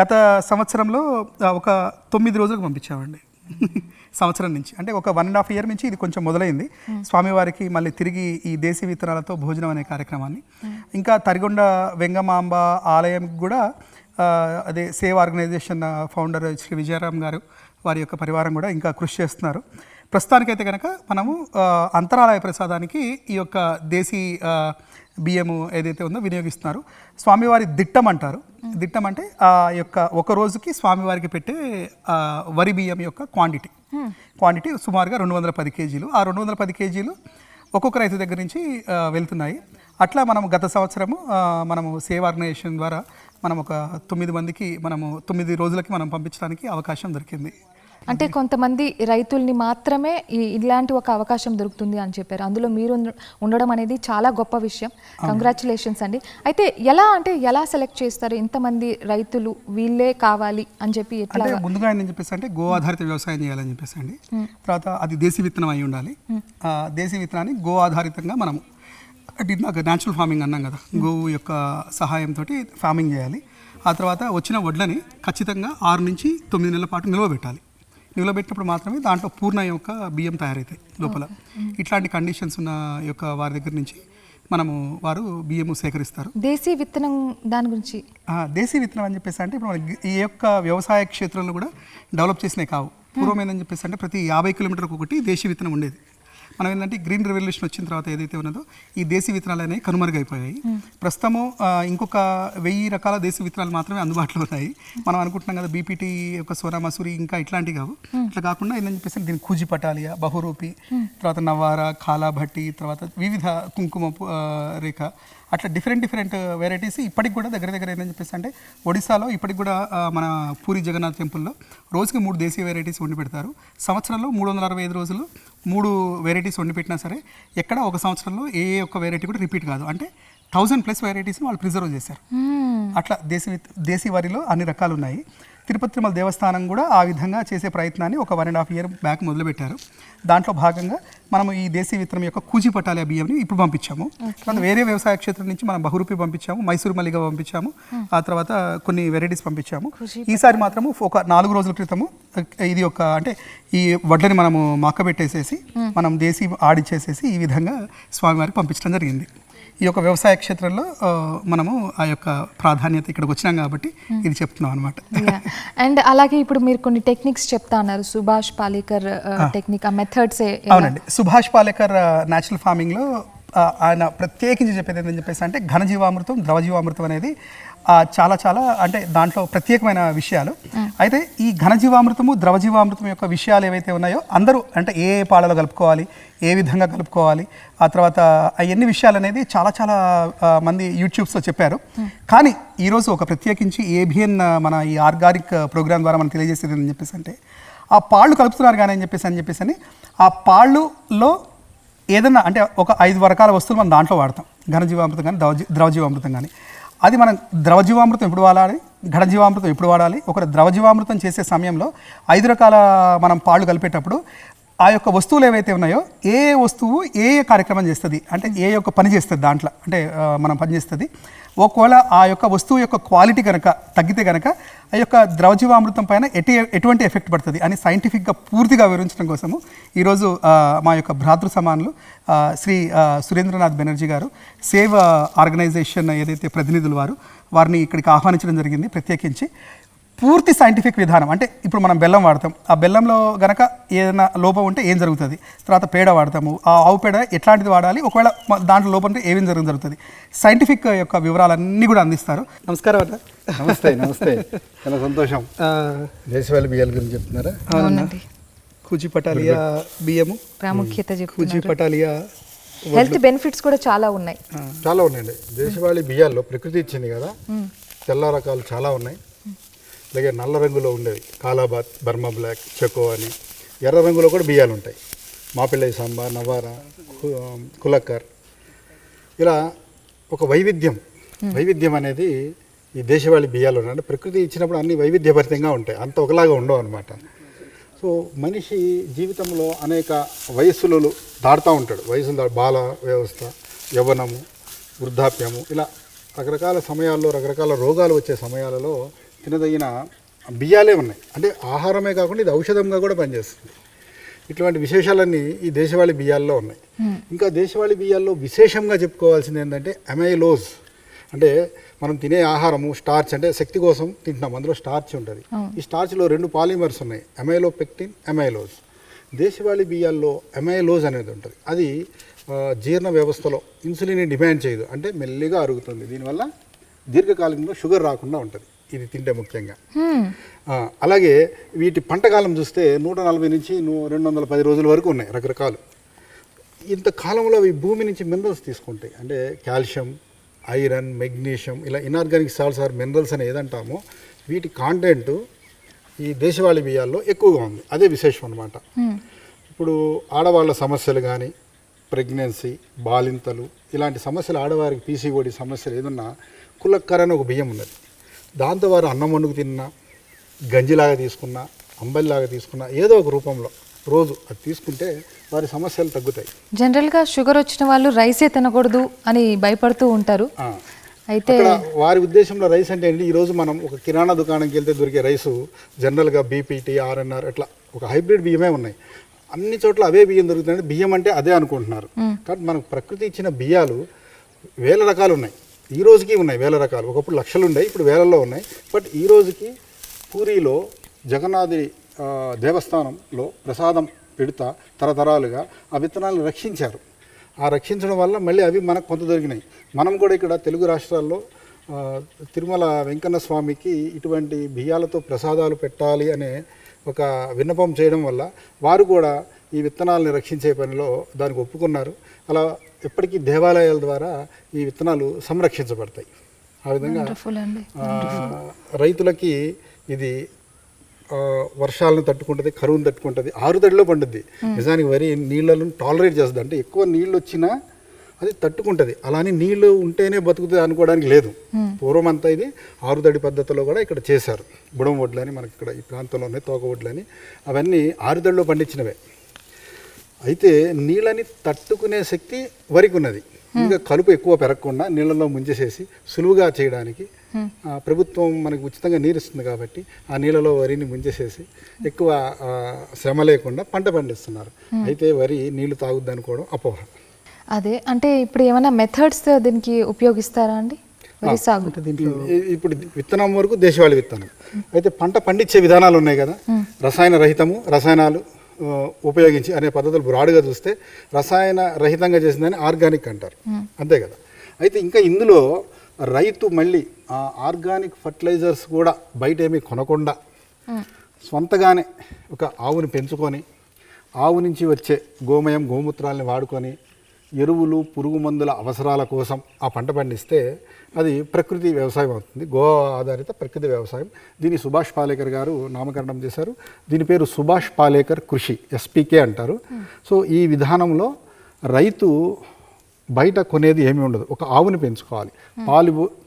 గత సంవత్సరంలో ఒక 9 రోజులకు పంపించామండి సంవత్సరం నుంచి. అంటే ఒక 1.5 year నుంచి ఇది కొంచెం మొదలైంది స్వామివారికి మళ్ళీ తిరిగి ఈ దేశీ విత్తనాలతో భోజనం అనే కార్యక్రమాన్ని. ఇంకా తరిగొండ వెంగమాంబ ఆలయం కూడా అదే save organisation founder Shri Vijayaram గారు వారి యొక్క పరివారం కూడా ఇంకా కృషి చేస్తున్నారు. ప్రస్తుతానికైతే కనుక మనము అంతరాలయ ప్రసాదానికి ఈ యొక్క దేశీ బియ్యము ఏదైతే ఉందో వినియోగిస్తున్నారు. స్వామివారి దిట్టం అంటారు. దిట్టం అంటే ఆ యొక్క ఒక రోజుకి స్వామివారికి పెట్టే వరి బియ్యం యొక్క క్వాంటిటీ సుమారుగా 210 kgs. ఆ 210 kgs ఒక్కొక్క రైతు దగ్గర నుంచి వెళ్తున్నాయి. అట్లా మనం గత సంవత్సరము మనము సేవ్ ఆర్గనైజేషన్ ద్వారా మనం ఒక 9 మందికి మనము 9 రోజులకి మనం పంపించడానికి అవకాశం దొరికింది. అంటే కొంతమంది రైతుల్ని మాత్రమే ఇలాంటి ఒక అవకాశం దొరుకుతుంది అని చెప్పారు. అందులో మీరు ఉండడం అనేది చాలా గొప్ప విషయం. కంగ్రాచులేషన్స్ అండి. అయితే ఎలా సెలెక్ట్ చేస్తారు ఇంతమంది రైతులు వీళ్ళే కావాలి అని చెప్పి? ఎట్లా? ముందుగా ఏం చెప్పేసి అంటే గో ఆధారిత వ్యవసాయం చేయాలని చెప్పేసి అండి. తర్వాత అది దేశీ విత్తనం అయి ఉండాలి. దేశీ విత్తనాన్ని గో ఆధారితంగా మనము ఇందాక న్యాచురల్ ఫార్మింగ్ అన్నాం కదా, గోవు యొక్క సహాయంతో ఫార్మింగ్ చేయాలి. ఆ తర్వాత వచ్చిన వడ్లని ఖచ్చితంగా 6 నుంచి 9 నెలల పాటు నిల్వబెట్టాలి. నిలబెట్టినప్పుడు మాత్రమే దాంట్లో పూర్ణ యొక్క బియ్యం తయారవుతాయి లోపల. ఇట్లాంటి కండిషన్స్ ఉన్న యొక్క వారి దగ్గర నుంచి మనము వారు బియ్యము సేకరిస్తారు. దేశీ విత్తనం దాని గురించి దేశీ విత్తనం అని చెప్పేసి అంటే ఇప్పుడు మనకి ఈ యొక్క వ్యవసాయ క్షేత్రంలో కూడా డెవలప్ చేసినవి కావు. పూర్వం ఏందని చెప్పేసి అంటే ప్రతి 50 కిలోమీటర్కి ఒకటి దేశీ విత్తనం ఉండేది. మనం ఏంటంటే గ్రీన్ రెవల్యూషన్ వచ్చిన తర్వాత ఏదైతే ఉన్నదో ఈ దేశీ విత్తనాలు అనేవి కనుమరుగైపోయాయి. ప్రస్తుతము ఇంకొక 1000 రకాల దేశీ విత్తనాలు మాత్రమే అందుబాటులో ఉన్నాయి. మనం అనుకుంటున్నాం కదా బీపీటీ యొక్క సోనా మసూరి ఇంకా ఇట్లాంటివి కావు. ఇట్లా కాకుండా ఏంటని చెప్పేసి దీని కూజి పటాలియా, బహురూపి, తర్వాత నవార, కాలా భట్టి, తర్వాత వివిధ కుంకుమ రేఖ, అట్లా డిఫరెంట్ వెరైటీస్ ఇప్పటికి కూడా దగ్గర ఏంటని చెప్పేసి అంటే ఒడిశాలో ఇప్పటికి కూడా మన పూరి జగన్నాథ్ టెంపుల్లో రోజుకి 3 దేశీయ వెరైటీస్ వండి పెడతారు. సంవత్సరంలో 365 రోజులు 3 వెరైటీస్ వండి పెట్టినా సరే ఎక్కడ ఒక సంవత్సరంలో ఏ ఒక్క వెరైటీ కూడా రిపీట్ కాదు. అంటే 1000+ వెరైటీస్ని వాళ్ళు ప్రిజర్వ్ చేశారు. అట్లా దేశీ వరిలో అన్ని రకాలు ఉన్నాయి. తిరుపతి తిరుమల దేవస్థానం కూడా ఆ విధంగా చేసే ప్రయత్నాన్ని ఒక 1.5 year బ్యాక్ మొదలుపెట్టారు. దాంట్లో భాగంగా మనము ఈ దేశీ విత్తనం యొక్క కూజి పటాలియా బియ్యంని ఇప్పుడు పంపించాము. తర్వాత వేరే వ్యవసాయ క్షేత్రం నుంచి మనం బహురూపి పంపించాము, మైసూరు మల్లిగా పంపించాము, ఆ తర్వాత కొన్ని వెరైటీస్ పంపించాము. ఈసారి మాత్రము ఒక 4 రోజుల క్రితము ఇది ఒక అంటే ఈ వడ్లని మనము మక్కబెట్టేసేసి మనం దేశీ ఆడిచ్చేసేసి ఈ విధంగా స్వామివారికి పంపించడం జరిగింది. ఈ యొక్క వ్యవసాయ క్షేత్రంలో మనము ఆ యొక్క ప్రాధాన్యత ఇక్కడికి వచ్చినాం కాబట్టి ఇది చెప్తున్నాం అనమాట. అండ్ అలాగే ఇప్పుడు మీరు కొన్ని టెక్నిక్స్ చెప్తా అన్నారు, సుభాష్ పాలేకర్ టెక్నిక్, ఆ మెథడ్స్. అవునండి, సుభాష్ పాలేకర్ న్యాచురల్ ఫార్మింగ్లో ఆయన ప్రత్యేకించి చెప్పేది ఏంటని చెప్పేసి అంటే ఘనజీవామృతం, ద్రవజీవామృతం అనేది చాలా అంటే దాంట్లో ప్రత్యేకమైన విషయాలు. అయితే ఈ ఘనజీవామృతము, ద్రవజీవామృతం యొక్క విషయాలు ఏవైతే ఉన్నాయో అందరూ అంటే ఏ పాలలో కలుపుకోవాలి, ఏ విధంగా కలుపుకోవాలి, ఆ తర్వాత అవన్నీ విషయాలు అనేది చాలా మంది యూట్యూబ్స్లో చెప్పారు. కానీ ఈరోజు ఒక ప్రత్యేకించి ఏబిఎన్ మన ఈ ఆర్గానిక్ ప్రోగ్రామ్ ద్వారా మనం తెలియజేసేది అని చెప్పేసి అంటే ఆ పాళ్ళు కలుపుతున్నారు కానీ అని చెప్పేసి ఆ పాళ్ళులో ఏదన్నా అంటే ఒక 5 రకాల వస్తువులు మనం దాంట్లో వాడతాం, ఘనజీవామృతం కానీ ద్రవజీవామృతం కానీ. అది మనం ద్రవజీవామృతం ఎప్పుడు వాడాలి, ఘనజీవామృతం ఎప్పుడు వాడాలి, ఒక ద్రవజీవామృతం చేసే సమయంలో 5 రకాల మనం పాళ్ళు కలిపేటప్పుడు ఆ యొక్క వస్తువులు ఏవైతే ఉన్నాయో ఏ వస్తువు ఏ కార్యక్రమం చేస్తుంది అంటే ఏ యొక్క పని చేస్తుంది దాంట్లో అంటే మనం పని చేస్తుంది. ఒకవేళ ఆ యొక్క వస్తువు యొక్క క్వాలిటీ కనుక తగ్గితే కనుక ఆ యొక్క ద్రవజీవామృతం పైన ఎటువంటి ఎఫెక్ట్ పడుతుంది అని సైంటిఫిక్గా పూర్తిగా వివరించడం కోసము ఈరోజు మా యొక్క భ్రాతృ సమానులు శ్రీ సురేంద్రనాథ్ బెనర్జీ గారు, సేవ్ ఆర్గనైజేషన్ ఏదైతే ప్రతినిధులు వారిని ఇక్కడికి ఆహ్వానించడం జరిగింది. ప్రత్యేకించి పూర్తి సైంటిఫిక్ విధానం అంటే ఇప్పుడు మనం బెల్లం వాడతాం, ఆ బెల్లంలో గనక ఏదైనా లోపం ఉంటే ఏం జరుగుతుంది, తర్వాత పేడ వాడతాము, ఆ ఆవు పేడ ఎట్లాంటిది వాడాలి, ఒకవేళ దాంట్లో లోపం ఉంటే ఏమేమి జరుగుతుంది, సైంటిఫిక్ యొక్క వివరాలన్నీ కూడా అందిస్తారు. నమస్కారం అన్న. నమస్తే చాలా సంతోషం. దేశవాళీ బియ్యాల గురించి చెప్తున్నారా? అవునండి, కూజి పటాలియా బియ్యము ప్రాముఖ్యత కూజి పటాలియా హెల్త్ బెనిఫిట్స్ కూడా చాలా ఉన్నాయండి. దేశవాళీ బియ్యాల్లో ప్రకృతి ఇచ్చింది కదా, తెల్ల రకాలు చాలా ఉన్నాయి. అలాగే నల్ల రంగులో ఉండేవి కాలాబాద్, బర్మా బ్లాక్, చెకో అని. ఎర్ర రంగులో కూడా బియ్యాలు ఉంటాయి, మాపిల్లై సాంబా, నవారా, కులక్కర్. ఇలా ఒక వైవిధ్యం అనేది ఈ దేశవాళీ బియ్యాలు ఉన్నాయి. అంటే ప్రకృతి ఇచ్చినప్పుడు అన్ని వైవిధ్యభరితంగా ఉంటాయి, అంత ఒకలాగా ఉండవు అనమాట. సో మనిషి జీవితంలో అనేక వయస్సులు దాటుతూ ఉంటాడు. బాల వ్యవస్థ, యవ్వనము, వృద్ధాప్యము, ఇలా రకరకాల సమయాల్లో రకరకాల రోగాలు వచ్చే సమయాలలో తినదగిన బియ్యాలే ఉన్నాయి. అంటే ఆహారమే కాకుండా ఇది ఔషధంగా కూడా పనిచేస్తుంది. ఇటువంటి విశేషాలన్నీ ఈ దేశవాళీ బియ్యాల్లో ఉన్నాయి. ఇంకా దేశవాళీ బియ్యాల్లో విశేషంగా చెప్పుకోవాల్సింది ఏంటంటే అమైలోజ్. అంటే మనం తినే ఆహారము స్టార్చ్ అంటే శక్తి కోసం తింటున్నాం, అందులో స్టార్చ్ ఉంటుంది. ఈ స్టార్చ్లో 2 పాలిమర్స్ ఉన్నాయి, అమైలోపెక్టిన్, అమైలోజ్. దేశవాళీ బియ్యాల్లో అమైలోజ్ అనేది ఉంటుంది. అది జీర్ణ వ్యవస్థలో ఇన్సులిన్ డిమాండ్ చేయదు, అంటే మెల్లిగా అరుగుతుంది. దీనివల్ల దీర్ఘకాలంలో షుగర్ రాకుండా ఉంటుంది ఇది తింటే ముఖ్యంగా. అలాగే వీటి పంటకాలం చూస్తే 140 నుంచి 210 రోజుల వరకు ఉన్నాయి రకరకాలు. ఇంతకాలంలో అవి భూమి నుంచి మినరల్స్ తీసుకుంటాయి. అంటే కాల్షియం, ఐరన్, మెగ్నీషియం, ఇలా ఇనార్గానిక్ సాల్ట్స్ ఆర్ మినరల్స్ అని ఏదంటామో వీటి కాంటెంట్ ఈ దేశవాళీ బియ్యాల్లో ఎక్కువగా ఉంది. అదే విశేషం అనమాట. ఇప్పుడు ఆడవాళ్ళ సమస్యలు కానీ, ప్రెగ్నెన్సీ, బాలింతలు, ఇలాంటి సమస్యలు, ఆడవారికి పీసీఓడి సమస్యలు ఏదన్నా కులక్కర్ అని ఒక బియ్యం ఉన్నది. దాంతో వారు అన్నం వండుకు తిన్నా, గంజిలాగా తీసుకున్నా, అంబలిలాగా తీసుకున్నా, ఏదో ఒక రూపంలో రోజు అది తీసుకుంటే వారి సమస్యలు తగ్గుతాయి. జనరల్గా షుగర్ వచ్చిన వాళ్ళు రైసే తినకూడదు అని భయపడుతూ ఉంటారు. అయితే వారి ఉద్దేశంలో రైస్ అంటే ఏంటి, ఈరోజు మనం ఒక కిరాణా దుకాణంకి వెళ్తే దొరికే రైసు జనరల్గా బీపీటీ, ఆర్ఎన్ఆర్ అట్లా ఒక హైబ్రిడ్ బియ్యమే ఉన్నాయి. అన్ని చోట్ల అవే బియ్యం దొరుకుతుంది. బియ్యం అంటే అదే అనుకుంటున్నారు. కానీ మనకు ప్రకృతి ఇచ్చిన బియ్యాలు వేల రకాలు ఉన్నాయి, ఈ రోజుకి ఉన్నాయి వేల రకాలు. ఒకప్పుడు లక్షలు ఉన్నాయి, ఇప్పుడు వేలల్లో ఉన్నాయి. బట్ ఈ రోజుకి పూరిలో జగన్నాథి దేవస్థానంలో ప్రసాదం పెడతా తరతరాలుగా ఆ విత్తనాలను రక్షించారు. ఆ రక్షించడం వల్ల మళ్ళీ అవి మనకు కొంత దొరికినాయి. మనం కూడా ఇక్కడ తెలుగు రాష్ట్రాల్లో తిరుమల వెంకన్న స్వామికి ఇటువంటి బియ్యాలతో ప్రసాదాలు పెట్టాలి అనే ఒక విన్నపం చేయడం వల్ల వారు కూడా ఈ విత్తనాలని రక్షించే పనిలో దానికి ఒప్పుకున్నారు. అలా ఎప్పటికీ దేవాలయాల ద్వారా ఈ విత్తనాలు సంరక్షించబడతాయి. ఆ విధంగా రైతులకి ఇది వర్షాలను తట్టుకుంటుంది, కరువును తట్టుకుంటుంది, ఆరుతడిలో పండుద్ది. నిజానికి వరి నీళ్ళను టాలరేట్ చేస్తుంది, అంటే ఎక్కువ నీళ్ళు వచ్చినా అది తట్టుకుంటుంది. అలానే నీళ్లు ఉంటేనే బతుకుతుంది అనుకోవడానికి లేదు. పూర్వం అంతా ఇది ఆరుతడి పద్ధతిలో కూడా ఇక్కడ చేశారు. బుడం వడ్లని మనకి ఇక్కడ ఈ ప్రాంతంలో ఉన్నాయి, తోక వడ్లని, అవన్నీ ఆరుతడిలో పండించినవే. అయితే నీళ్ళని తట్టుకునే శక్తి వరికి ఉన్నది. ఇంకా కలుపు ఎక్కువ పెరగకుండా నీళ్ళలో ముంచేసేసి సులువుగా చేయడానికి ప్రభుత్వం మనకు ఉచితంగా నీరు ఇస్తుంది కాబట్టి ఆ నీళ్ళలో వరిని ముంచేసేసి ఎక్కువ శ్రమ లేకుండా పంట పండిస్తున్నారు. అయితే వరి నీళ్లు తాగుద్ది అనుకోవడం అపోహ. అదే అంటే ఇప్పుడు ఏమైనా మెథడ్స్ దీనికి ఉపయోగిస్తారా అండి వరి సాగు? ఇప్పుడు విత్తనం వరకు దేశవాళీ విత్తనం. అయితే పంట పండించే విధానాలు ఉన్నాయి కదా, రసాయన రహితము, రసాయనాలు ఉపయోగించి అనే పద్ధతులు బ్రాడ్గా చూస్తే రసాయన రహితంగా చేసిందని ఆర్గానిక్ అంటారు, అంతే కదా. అయితే ఇంకా ఇందులో రైతు మళ్ళీ ఆర్గానిక్ ఫర్టిలైజర్స్ కూడా బయట ఏమీ కొనకుండా సొంతగానే ఒక ఆవుని పెంచుకొని ఆవు నుంచి వచ్చే గోమయం గోమూత్రాలని వాడుకొని ఎరువులు పురుగు మందుల అవసరాల కోసం ఆ పంట పండిస్తే అది ప్రకృతి వ్యవసాయం అవుతుంది, గో ఆధారిత ప్రకృతి వ్యవసాయం. దీన్ని సుభాష్ పాలేకర్ గారు నామకరణం చేశారు. దీని పేరు సుభాష్ పాలేకర్ కృషి, ఎస్పీకే అంటారు. సో ఈ విధానంలో రైతు బయట కొనేది ఏమీ ఉండదు, ఒక ఆవుని పెంచుకోవాలి.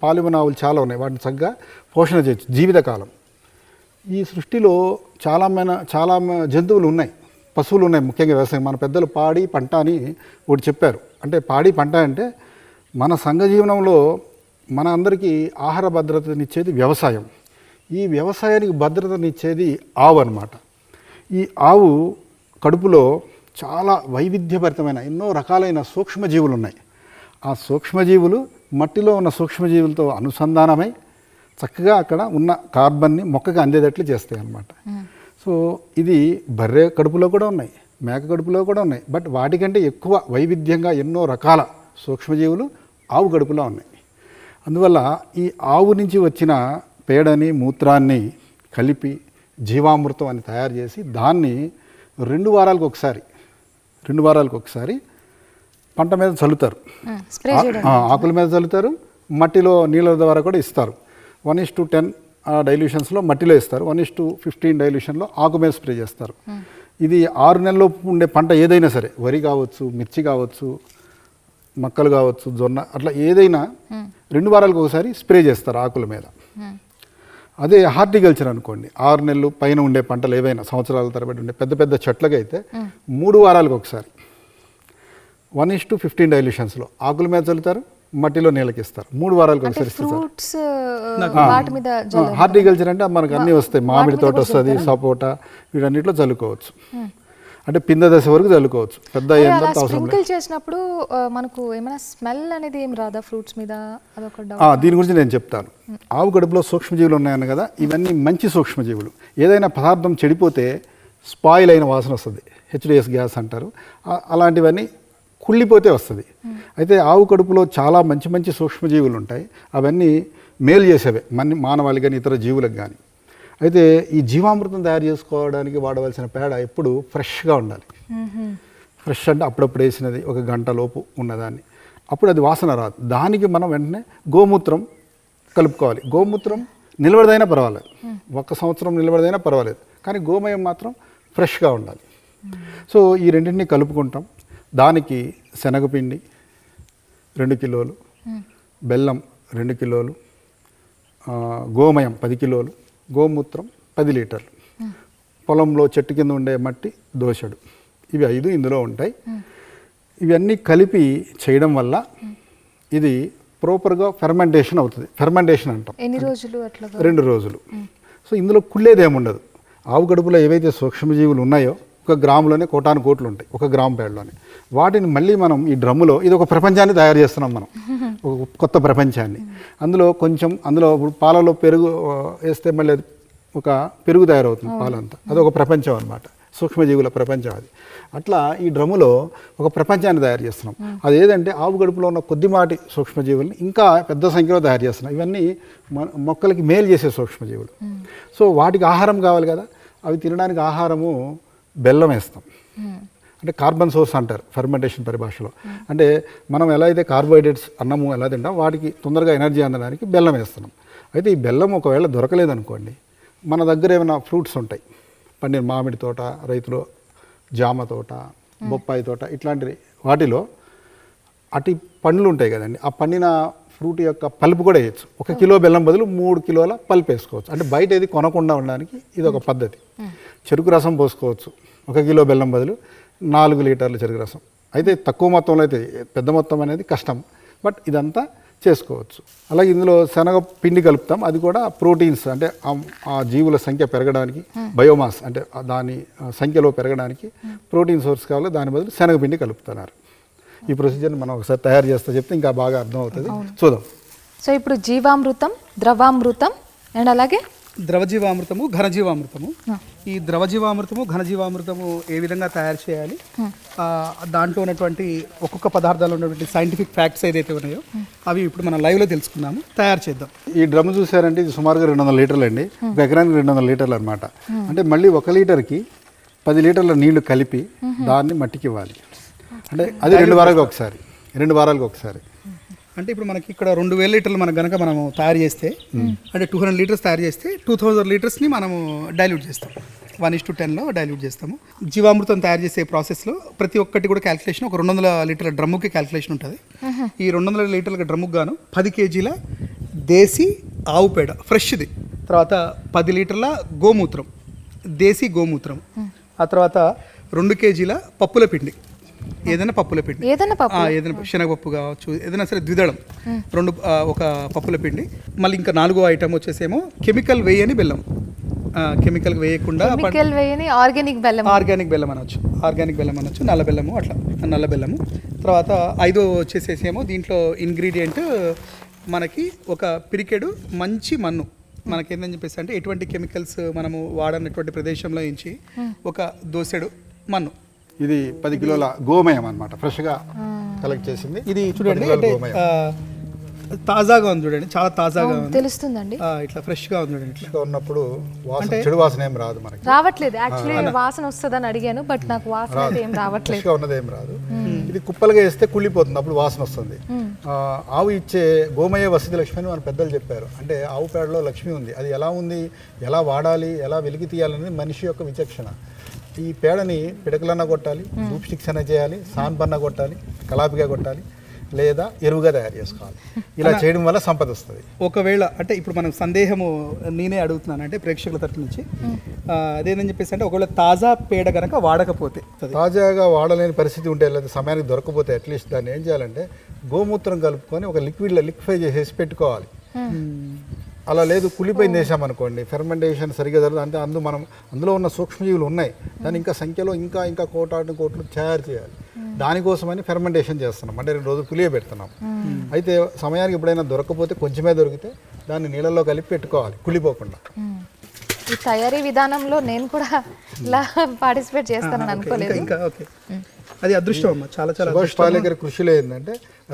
పాలివన ఆవులు చాలా ఉన్నాయి, వాటిని చక్కగా పోషణ చేయొచ్చు జీవితకాలం. ఈ సృష్టిలో చాలా జంతువులు ఉన్నాయి, పశువులు ఉన్నాయి, ముఖ్యంగా వ్యవసాయం. మన పెద్దలు పాడి పంట అని ఒకటి చెప్పారు. అంటే పాడి పంట అంటే మన సంఘజీవనంలో మన అందరికీ ఆహార భద్రతనిచ్చేది వ్యవసాయం. ఈ వ్యవసాయానికి భద్రతనిచ్చేది ఆవు అన్నమాట. ఈ ఆవు కడుపులో చాలా వైవిధ్యభరితమైన ఎన్నో రకాలైన సూక్ష్మజీవులు ఉన్నాయి. ఆ సూక్ష్మజీవులు మట్టిలో ఉన్న సూక్ష్మజీవులతో అనుసంధానమై చక్కగా అక్కడ ఉన్న కార్బన్ని మొక్కగా అందేటట్లు చేస్తాయి అన్నమాట. సో ఇది బర్రె కడుపులో కూడా ఉన్నాయి, మేక కడుపులో కూడా ఉన్నాయి. బట్ వాటికంటే ఎక్కువ వైవిధ్యంగా ఎన్నో రకాల సూక్ష్మజీవులు ఆవు కడుపులో ఉన్నాయి. అందువల్ల ఈ ఆవు నుంచి వచ్చిన పేడని మూత్రాన్ని కలిపి జీవామృతం అని తయారు చేసి దాన్ని 2 వారాలకు ఒకసారి పంట మీద చల్లుతారు, ఆకుల మీద చల్లుతారు, మట్టిలో నీళ్ళ ద్వారా కూడా ఇస్తారు. 1:10 డైల్యూషన్స్లో మట్టిలో ఇస్తారు, 1:15 డైల్యూషన్లో ఆకు మీద స్ప్రే చేస్తారు. ఇది 6 నెలల్లోపు ఉండే పంట ఏదైనా సరే, వరి కావచ్చు, మిర్చి కావచ్చు, మక్కలు కావచ్చు, జొన్న, అట్లా ఏదైనా 2 వారాలకు ఒకసారి స్ప్రే చేస్తారు ఆకుల మీద. అదే హార్టికల్చర్ అనుకోండి, 6 నెలలు పైన ఉండే పంటలు ఏవైనా సంవత్సరాల తరబడి ఉండే పెద్ద పెద్ద చెట్లకైతే 3 వారాలకు ఒకసారి 1:15 డైల్యూషన్స్లో ఆకుల మీద చల్లుతారు, మట్టిలో నీళ్ళకిస్తారు. 3 వారాలకు ఒకసారి ఇస్తారు. హార్టికల్చర్ అంటే మనకు అన్నీ వస్తాయి, మామిడి తోట వస్తుంది, సపోటా, వీటన్నిటిలో చల్లుకోవచ్చు. అంటే పింద దశ వరకు చల్లుకోవచ్చు, పెద్ద స్ప్రింకిల్ చేసినప్పుడు మనకు ఏమైనా స్మెల్ అనేది ఏం రాదా ఫ్రూట్స్ మీద? దీని గురించి నేను చెప్తాను. ఆవు కడుపులో సూక్ష్మజీవులు ఉన్నాయన్న కదా, ఇవన్నీ మంచి సూక్ష్మజీవులు. ఏదైనా పదార్థం చెడిపోతే స్పాయిల్ అయిన వాసన వస్తుంది, హెచ్డిఎస్ గ్యాస్ అంటారు, అలాంటివన్నీ కుళ్ళిపోతే వస్తుంది. అయితే ఆవు కడుపులో చాలా మంచి మంచి సూక్ష్మజీవులు ఉంటాయి, అవన్నీ మేలు చేసేవే మానవాళి కానీ ఇతర జీవులకు కానీ. అయితే ఈ జీవామృతం తయారు చేసుకోవడానికి వాడవలసిన పేడ ఎప్పుడు ఫ్రెష్గా ఉండాలి. ఫ్రెష్ అంటే అప్పుడప్పుడు వేసినది, 1 గంట లోపు ఉన్నదాన్ని, అప్పుడు అది వాసన రాదు. దానికి మనం వెంటనే గోమూత్రం కలుపుకోవాలి. గోమూత్రం నిలబడదైనా పర్వాలేదు, 1 సంవత్సరం నిలబడదైనా పర్వాలేదు, కానీ గోమయం మాత్రం ఫ్రెష్గా ఉండాలి. సో ఈ రెండింటినీ కలుపుకుంటాం. దానికి శనగపిండి 2 కిలోలు, బెల్లం 2 కిలోలు, గోమయం 10 కిలోలు, గోమూత్రం 10 లీటర్లు, పొలంలో చెట్టు కింద ఉండే మట్టి దోసెడు, ఇవి 5 ఇందులో ఉంటాయి. ఇవన్నీ కలిపి చేయడం వల్ల ఇది ప్రాపర్గా ఫెర్మెంటేషన్ అవుతుంది. ఫెర్మెంటేషన్ అంటాం. ఎన్ని రోజులు? అట్లా 2 రోజులు. సో ఇందులో కుళ్ళేదేముండదు. ఆవు కడుపులో ఏవైతే సూక్ష్మజీవులు ఉన్నాయో 1 గ్రాములోనే కోటాను కోట్లు ఉంటాయి, 1 గ్రాము పేడలోనే. వాటిని మళ్ళీ మనం ఈ డ్రమ్ములో, ఇది ఒక ప్రపంచాన్ని తయారు చేస్తున్నాం మనం. ఒక కొత్త ప్రపంచాన్ని. అందులో ఇప్పుడు పాలలో పెరుగు వేస్తే మళ్ళీ అది ఒక పెరుగు తయారవుతుంది పాలంతా, అదొక ప్రపంచం అనమాట, సూక్ష్మజీవుల ప్రపంచం అది. అట్లా ఈ డ్రమ్ములో ఒక ప్రపంచాన్ని తయారు చేస్తున్నాం. అది ఏదంటే ఆవు గడుపులో ఉన్న కొద్దిమాటి సూక్ష్మజీవుల్ని ఇంకా పెద్ద సంఖ్యలో తయారు చేస్తున్నాం. ఇవన్నీ మొక్కలకి మేలు చేసే సూక్ష్మజీవులు. సో వాటికి ఆహారం కావాలి కదా, అవి తినడానికి ఆహారము బెల్లం వేస్తాం. అంటే కార్బన్ సోర్స్ అంటారు ఫెర్మెంటేషన్ పరిభాషలో. అంటే మనం ఎలా అయితే కార్బోహైడ్రేట్స్ అన్నము ఎలా తింటాం, వాటికి తొందరగా ఎనర్జీ అందడానికి బెల్లం వేస్తున్నాం. అయితే ఈ బెల్లం ఒకవేళ దొరకలేదనుకోండి, మన దగ్గర ఏమైనా ఫ్రూట్స్ ఉంటాయి, పండిన మామిడి తోట, రైతులు జామ తోట, బొప్పాయి తోట, ఇట్లాంటివి వాటిలో అటు పండ్లు ఉంటాయి కదండి, ఆ పండిన ఫ్రూట్ యొక్క పల్పు కూడా వేయచ్చు. 1 కిలో బెల్లం బదులు 3 కిలోల పల్పు వేసుకోవచ్చు. అంటే బయట ఏది కొనకుండా ఉండడానికి ఇది ఒక పద్ధతి. చెరుకు రసం పోసుకోవచ్చు 1 కిలో బెల్లం బదులు 4 లీటర్ల చెరుకు రసం. అయితే తక్కువ మొత్తంలో అయితే, పెద్ద మొత్తం అనేది కష్టం, బట్ ఇదంతా చేసుకోవచ్చు. అలాగే ఇందులో శనగ పిండి కలుపుతాం, అది కూడా ప్రోటీన్స్ అంటే ఆ జీవుల సంఖ్య పెరగడానికి, బయోమాస్ అంటే దాని సంఖ్యలో పెరగడానికి ప్రోటీన్ సోర్స్ కావాలి, దాని బదులు శనగపిండి కలుపుతున్నారు. ఈ ప్రొసీజర్ని మనం ఒకసారి తయారు చేస్తే చెప్తే ఇంకా బాగా అర్థం అవుతుంది. చూద్దాం. సో ఇప్పుడు జీవామృతం, ద్రవామృతం అండ్ అలాగే ద్రవజీవామృతము, ఘనజీవామృతము. ఈ ద్రవజీవామృతము, ఘనజీవామృతము ఏ విధంగా తయారు చేయాలి, దాంట్లో ఉన్నటువంటి ఒక్కొక్క పదార్థాలు ఉన్నటువంటి సైంటిఫిక్ ఫ్యాక్ట్స్ ఏదైతే ఉన్నాయో అవి ఇప్పుడు మనం లైవ్లో తెలుసుకుందాము, తయారు చేద్దాం. ఈ డ్రమ్ చూసారంటే ఇది సుమారుగా 200 లీటర్లు అండి, ఒక ఎకరానికి 200 లీటర్లు అనమాట. అంటే మళ్ళీ 1 లీటర్కి 10 లీటర్ల నీళ్లు కలిపి దాన్ని మట్టికి ఇవ్వాలి. అంటే అది 2 వారాలకు ఒకసారి. అంటే ఇప్పుడు మనకి ఇక్కడ 2000 లీటర్లు మనకు కనుక మనము తయారు చేస్తే, అంటే 200 లీటర్స్ తయారు చేస్తే 2000 లీటర్స్ని మనము డైల్యూట్ చేస్తాం, 1:10లో డైల్యూట్ చేస్తాము. జీవామృతం తయారు చేసే ప్రాసెస్లో ప్రతి ఒక్కటి కూడా క్యాల్కులేషన్, ఒక 200 లీటర్ల డ్రమ్ముకి క్యాల్కులేషన్ ఉంటుంది. ఈ 200 లీటర్ల డ్రమ్ముకు గాను 10 కేజీల దేశీ ఆవు పేడ ఫ్రెష్ది, తర్వాత 10 లీటర్ల గోమూత్రం, దేశీ గోమూత్రం, ఆ తర్వాత 2 కేజీల పప్పుల పిండి, ఏదైనా పప్పుల పిండి, ఏదైనా శనగపప్పు కావచ్చు, ఏదైనా సరే ద్విదళం, ఒక పప్పుల పిండి. మళ్ళీ ఇంకా 4వ ఐటమ్ వచ్చేసేమో కెమికల్ వేయని బెల్లం, కెమికల్ వేయకుండా ఆర్గానిక్ బెల్లం అనొచ్చు, నల్ల బెల్లము, అట్లా నల్ల బెల్లము. తర్వాత 5వ వచ్చేసేమో దీంట్లో ఇంగ్రీడియంట్ మనకి ఒక పిరికెడు మంచి మన్ను. మనకేందని చెప్పేసి అంటే ఎటువంటి కెమికల్స్ మనము వాడనటువంటి ప్రదేశంలో నుంచి ఒక దోసెడు మన్ను. ఇది 10 కిలోల గోమయం అనమాట, ఫ్రెష్గా కలెక్ట్ చేసింది. ఇది చూడండి, అంటే తాజాగా ఉంది చూడండి, చాలా తాజాగా ఉంది, తెలుస్తుందండి. ఇట్లా ఫ్రెష్గా ఉంది చూడండి. ఇట్లా ఉన్నప్పుడు చెడు వాసన ఏం రాదు, మనకి రావట్లేదు. యాక్చువల్లీ వాసన వస్తుందని అడిగాను, బట్ నాకు వాసన అయితే ఏం రావట్లేదు, ఫ్రెష్గా ఉన్నది ఏం రాదు. ఇది కుప్పలుగా వేస్తే కుళ్ళిపోతుంది, అప్పుడు వాసన వస్తుంది. ఆవు ఇచ్చే గోమయ వసతి లక్ష్మి అని మన పెద్దలు చెప్పారు. అంటే ఆవు పేడలో లక్ష్మి ఉంది, అది ఎలా ఉంది, ఎలా వాడాలి, ఎలా వెలికి తీయాలనేది మనిషి యొక్క విచక్షణ. ఈ పేడని పిడకలన్నా కొట్టాలి, ధూప్ స్టిక్స్ అన్నా చేయాలి, సాన్పన్నా కొట్టాలి, కలాపిగా కొట్టాలి, లేదా ఎరువుగా తయారు చేసుకోవాలి. ఇలా చేయడం వల్ల సంపద వస్తుంది. ఒకవేళ అంటే ఇప్పుడు మనం సందేహము నేనే అడుగుతున్నాను, అంటే ప్రేక్షకుల తరఫు నుంచి అదేదని చెప్పేసి అంటే ఒకవేళ తాజా పేడ కనుక వాడకపోతే, తాజాగా వాడలేని పరిస్థితి ఉంటే, లేదా సమయానికి దొరకకపోతే అట్లీస్ట్ దాన్ని ఏం చేయాలంటే గోమూత్రం కలుపుకొని ఒక లిక్విఫై చేసేసి పెట్టుకోవాలి. అలా లేదు కుళ్ళిపోయింది వేసామనుకోండి, ఫెర్మెంటేషన్ సరిగ్గా జరుగుతుంది. అంటే అందులో ఉన్న సూక్ష్మజీవులు ఉన్నాయి, దాన్ని ఇంకా సంఖ్యలో ఇంకా కోటాను కోట్లు తయారు చేయాలి. దానికోసమని ఫెర్మెంటేషన్ చేస్తున్నాం, అంటే 2 రోజులు పులియ పెడుతున్నాం. అయితే సమయానికి ఎప్పుడైనా దొరకకపోతే, కొంచెమే దొరికితే దాన్ని నీళ్ళల్లో కలిపి పెట్టుకోవాలి కుళ్ళిపోకుండా. ఈ తయారీ విధానంలో నేను కూడా ఇలా పార్టిసిపేట్ చేస్తానని అనుకోలేదు. ఇంకా ఓకే, అది అదృష్టం అమ్మ, చాలా చాలా. సుభాష్ పాలేకర్ కృషిలో ఏంటంటే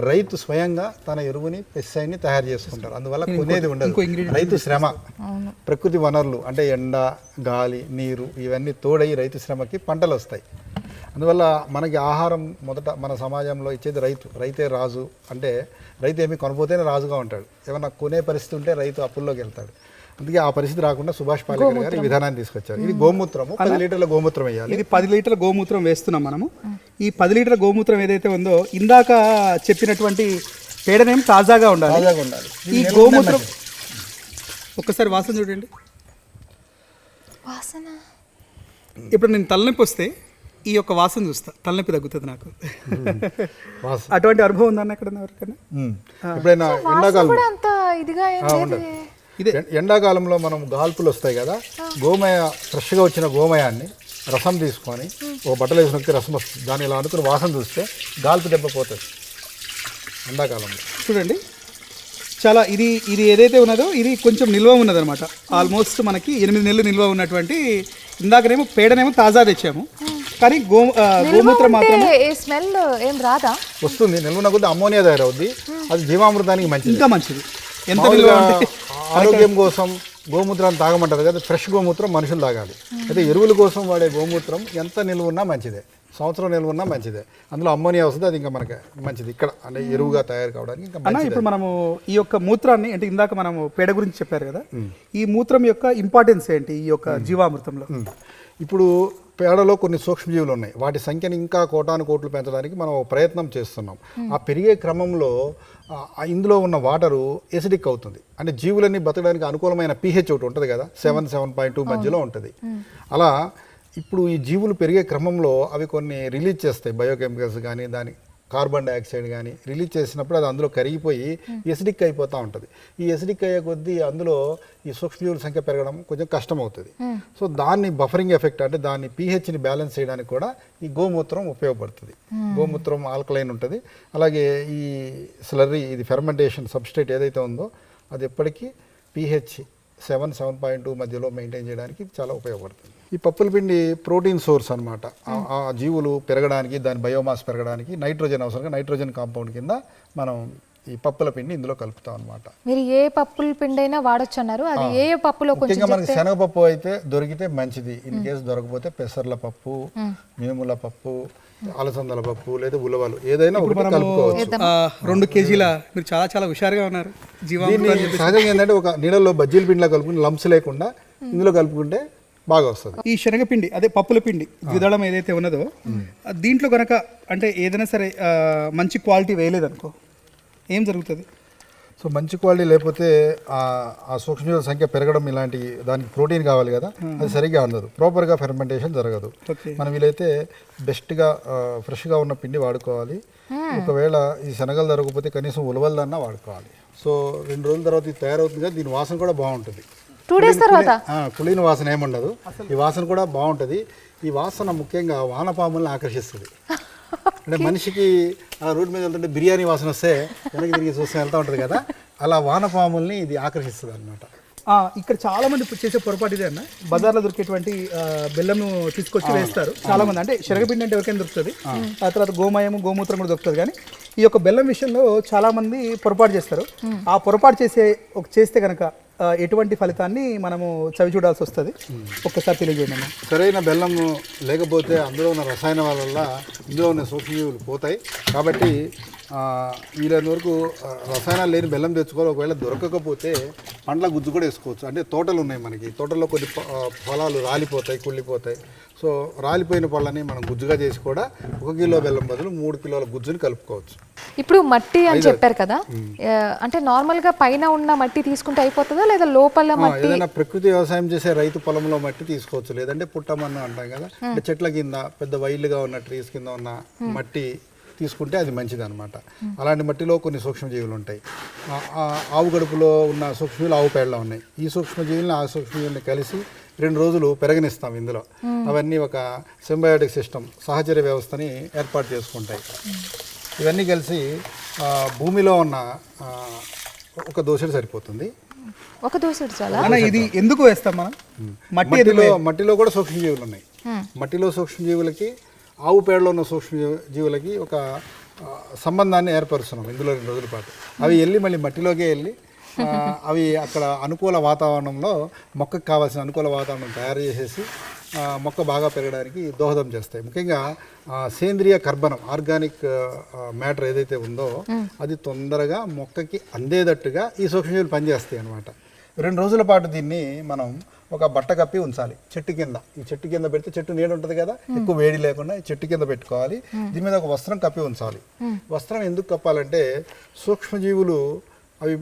రైతు స్వయంగా తన ఎరువుని పెస్టిసైడ్ని తయారు చేసుకుంటారు, అందువల్ల కొనేది ఉండదు. రైతు శ్రమ, ప్రకృతి వనరులు అంటే ఎండ, గాలి, నీరు ఇవన్నీ తోడై రైతు శ్రమకి పంటలు వస్తాయి. అందువల్ల మనకి ఆహారం మొదట మన సమాజంలో ఇచ్చేది రైతే రాజు. అంటే రైతు ఏమి కొనపోతేనే రాజుగా ఉంటాడు, ఏమన్నా కొనే పరిస్థితి ఉంటే రైతు అప్పుల్లోకి వెళ్తాడు. అందుకే ఆ పరిస్థితి రాకుండా సుభాష్ పాలేకర్ గారు ఈ విధానాన్ని తీసుకొచ్చారు. ఇది గోమూత్రము, 10 లీటర్ల గోమూత్రం వేయాలి. ఇది 10 లీటర్ల గోమూత్రం వేస్తున్నాం మనము. ఈ 10 లీటర్ల గోమూత్రం ఏదైతే ఉందో, ఇందాక చెప్పినటువంటి పేడనేం తాజాగా ఉండాలి. ఈ గోమూత్రం ఒక్కసారి వాసన చూడండి. వాసన ఇప్పుడు నేను తలనొప్పి వస్తే ఈ యొక్క వాసన చూస్తా, తలనొప్పి తగ్గుతుంది నాకు. అటువంటి అనుభవం ఉందన్న ఎక్కడన్నా ఎవరికైనా? ఎప్పుడైనా ఎండాకాలంలో మనం గాల్పులు వస్తాయి కదా, గోమయ ఫ్రెష్గా వచ్చిన గోమయాన్ని రసం తీసుకొని ఒక బట్టలు వేసి నొక్కి రసం వస్తుంది, దాన్ని ఇలా అనుకుని వాసన చూస్తే గాల్పు దెబ్బ పోతుంది. ఎండాకాలంలో. చూడండి చాలా ఇది ఏదైతే ఉన్నదో ఇది కొంచెం నిల్వ ఉన్నదనమాట. ఆల్మోస్ట్ మనకి 8 నెలలు నిల్వ ఉన్నటువంటి, ఇందాకనేమో పేడనేమో తాజా తెచ్చాము, కానీ గోమూత్రం మాత్రం స్మెల్ ఏం రాదా? వస్తుంది, నిల్వ కొద్ది అమ్మోనియా తయారవుద్ది, అది జీవామృతానికి మంచిది, ఇంకా మంచిది. ఎంత నిల్వ అంటే ఆరోగ్యం కోసం గోమూత్రాన్ని తాగమంటారు కదా, ఫ్రెష్ గోమూత్రం మనుషులు తాగాలి. అయితే ఎరువుల కోసం వాడే గోమూత్రం ఎంత నిల్వ ఉన్నా మంచిదే, సంవత్సరం నిల్వ ఉన్నా మంచిదే. అందులో అమ్మోనియా వస్తుంది, అది ఇంకా మనకి మంచిది ఇక్కడ అంటే ఎరువుగా తయారు కావడానికి ఇంకా అన్న. ఇప్పుడు మనము ఈ యొక్క మూత్రాన్ని అంటే ఇందాక మనము పేడ గురించి చెప్పారు కదా, ఈ మూత్రం యొక్క ఇంపార్టెన్స్ ఏంటి ఈ యొక్క జీవామృతంలో? ఇప్పుడు పేడలో కొన్ని సూక్ష్మజీవులు ఉన్నాయి, వాటి సంఖ్యను ఇంకా కోట్లు పెంచడానికి మనం ప్రయత్నం చేస్తున్నాం. ఆ పెరిగే క్రమంలో ఇందులో ఉన్న వాటరు ఎసిడిక్ అవుతుంది, అంటే జీవులన్నీ బతకడానికి అనుకూలమైన pH ఒకటి ఉంటుంది కదా, 7.2 మధ్యలో ఉంటుంది. అలా ఇప్పుడు ఈ జీవులు పెరిగే క్రమంలో అవి కొన్ని రిలీజ్ చేస్తాయి, బయోకెమికల్స్ కానీ దాని కార్బన్ డైఆక్సైడ్ కానీ రిలీజ్ చేసినప్పుడు అది అందులో కరిగిపోయి ఎసిడిక్ అయిపోతూ ఉంటుంది. ఈ ఎసిడిక్ అయ్యే కొద్దీ అందులో ఈ సూక్ష్మజీవుల సంఖ్య పెరగడం కొంచెం కష్టం అవుతుంది. సో దాన్ని బఫరింగ్ ఎఫెక్ట్ అంటే దాన్ని pHని బ్యాలెన్స్ చేయడానికి కూడా ఈ గోమూత్రం ఉపయోగపడుతుంది. గోమూత్రం ఆల్కలైన్ ఉంటుంది, అలాగే ఈ స్లర్రీ ఇది ఫెర్మెంటేషన్ సబ్స్ట్రేట్ ఏదైతే ఉందో అది ఎప్పటికీ pH 7.2 మధ్యలో మెయింటైన్ చేయడానికి చాలా ఉపయోగపడుతుంది. ఈ పప్పుల పిండి ప్రోటీన్ సోర్స్ అనమాట. ఆ జీవులు పెరగడానికి, దాని బయోమాస్ పెరగడానికి నైట్రోజన్ అవసరంగా నైట్రోజన్ కాంపౌండ్ కింద మనం ఈ పప్పుల పిండి ఇందులో కలుపుతాం అనమాట. మీరు ఏ పప్పుల పిండి అయినా వాడొచ్చు అన్నారు, అది ఏ పప్పులో ముఖ్యంగా మనకి శనగపప్పు అయితే దొరికితే మంచిది, ఇన్ కేసు దొరకపోతే పెసర్ల పప్పు, మినుముల పప్పు, అలసందల పప్పు లేదా ఉలవలు ఏదైనా ఒకటి కలుపుకోవచ్చు. 2 కేజీల మీరు చాలా హుషారుగా ఉన్నారు. సహజంగా ఏంటంటే ఒక నీళ్ళలో బజ్జీల పిండిలో కలుపుకుని లంప్స్ లేకుండా ఇందులో కలుపుకుంటే బాగా వస్తుంది. ఈ శనగపిండి అదే పప్పుల పిండి ద్విదళం ఏదైతే ఉన్నదో దీంట్లో కనుక అంటే ఏదైనా సరే మంచి క్వాలిటీ వేయలేదనుకో ఏం జరుగుతుంది? సో మంచి క్వాలిటీ లేకపోతే ఆ సూక్ష్మజీవుల సంఖ్య పెరగడం ఇలాంటి దానికి ప్రోటీన్ కావాలి కదా, అది సరిగ్గా అందదు, ప్రాపర్గా ఫెర్మెంటేషన్ జరగదు. మనం వీలైతే బెస్ట్గా ఫ్రెష్గా ఉన్న పిండి వాడుకోవాలి. ఒకవేళ ఈ శనగలు దొరకకపోతే కనీసం ఉలవలదన్నా వాడుకోవాలి. సో 2 రోజుల తర్వాత ఇది తయారవుతుంది కదా, దీని వాసన కూడా బాగుంటుంది. 2 డేస్ తర్వాత కుళ్ళిన వాసన ఏముండదు, ఈ వాసన కూడా బాగుంటుంది. ఈ వాసన ముఖ్యంగా వానపాములను ఆకర్షిస్తుంది. అంటే మనిషికి ఆ రోడ్డు మీద వెళ్తుంటే బిర్యానీ వాసన వస్తే వెనక్కి తిరిగి చూస్తే వెళ్తూ ఉంటుంది కదా, అలా వానపాముల్ని ఇది ఆకర్షిస్తుంది అనమాట. ఇక్కడ చాలా మంది చేసే పొరపాటు ఇదే అన్న, బజార్లో దొరికేటువంటి బెల్లంను తీసుకొచ్చి వేస్తారు చాలా మంది. అంటే శనగపిండి అంటే ఎవరికైనా దొరుకుతుంది, ఆ తర్వాత గోమయము గోమూత్రం కూడా దొరుకుతుంది. కానీ ఈ యొక్క బెల్లం విషయంలో చాలా మంది పొరపాటు చేస్తారు. ఆ పొరపాటు చేస్తే కనుక ఎటువంటి ఫలితాన్ని మనము చవి చూడాల్సి వస్తుంది, ఒక్కసారి తెలియజేయండి. సరైన బెల్లం లేకపోతే అందులో ఉన్న రసాయనాల వల్ల ఇందులో ఉన్న సూక్ష్మజీవులు పోతాయి. కాబట్టి వీలైన వరకు రసాయనాలు లేని బెల్లం తెచ్చుకోవాలి. ఒకవేళ దొరకకపోతే పండ్ల గుజ్జు కూడా వేసుకోవచ్చు. అంటే తోటలు ఉన్నాయి మనకి, తోటల్లో కొన్ని ఫలాలు రాలిపోతాయి, కుళ్ళిపోతాయి. సో రాలిపోయిన పళ్ళని మనం గుజ్జుగా చేసి కూడా 1 కిలో బెల్లం బదులు 3 కిలోల గుజ్జుని కలుపుకోవచ్చు. ఇప్పుడు మట్టి అని చెప్పారు కదా, అంటే నార్మల్గా పైన ఉన్న మట్టి తీసుకుంటే అయిపోతుందా లేదా లోపల మట్టి? ఏదైనా ప్రకృతి వ్యవసాయం చేసే రైతు పొలంలో మట్టి తీసుకోవచ్చు, లేదంటే పుట్టమన్ను అంటాం కదా, అంటే చెట్ల కింద పెద్ద వైల్డ్గా ఉన్న ట్రీస్ కింద ఉన్న మట్టి తీసుకుంటే అది మంచిది అనమాట. అలాంటి మట్టిలో కొన్ని సూక్ష్మజీవులు ఉంటాయి. ఆవు గడుపులో ఉన్న సూక్ష్మజీవులు ఆవు పేడలో ఉన్నాయి. ఈ సూక్ష్మజీవులను ఆ సూక్ష్మజీవుల్ని కలిసి 2 రోజులు పెరగనిస్తాం ఇందులో. అవన్నీ ఒక సింబయోటిక్ సిస్టమ్, సహచర్య వ్యవస్థని ఏర్పాటు చేసుకుంటాయి. ఇవన్నీ కలిసి భూమిలో ఉన్న ఒక దోసెడు సరిపోతుంది. ఒక దోసెడు చాలా. ఇది ఎందుకు వేస్తాం మనం? మట్టిలో కూడా సూక్ష్మజీవులు ఉన్నాయి. మట్టిలో సూక్ష్మజీవులకి ఆవు పేడలో ఉన్న సూక్ష్మజీవులకి ఒక సంబంధాన్ని ఏర్పరుస్తున్నాం ఇందులో 2 రోజుల పాటు. అవి మళ్ళీ మట్టిలోకే వెళ్ళి అవి అక్కడ అనుకూల వాతావరణంలో మొక్కకు కావాల్సిన అనుకూల వాతావరణం తయారు చేసేసి మొక్క బాగా పెరగడానికి దోహదం చేస్తాయి. ముఖ్యంగా సేంద్రియ కర్బనం, ఆర్గానిక్ మ్యాటర్ ఏదైతే ఉందో అది తొందరగా మొక్కకి అందేటట్టుగా ఈ సూక్ష్మజీవులు పనిచేస్తాయి అన్నమాట. 2 రోజుల పాటు దీన్ని మనం ఒక బట్ట కప్పి ఉంచాలి చెట్టు కింద. ఈ చెట్టు కింద పెడితే చెట్టు నీడ ఉంటుంది కదా, ఎక్కువ వేడి లేకుండా చెట్టు కింద పెట్టుకోవాలి. దీని మీద ఒక వస్త్రం కప్పి ఉంచాలి. వస్త్రం ఎందుకు కప్పాలంటే సూక్ష్మజీవులు అవి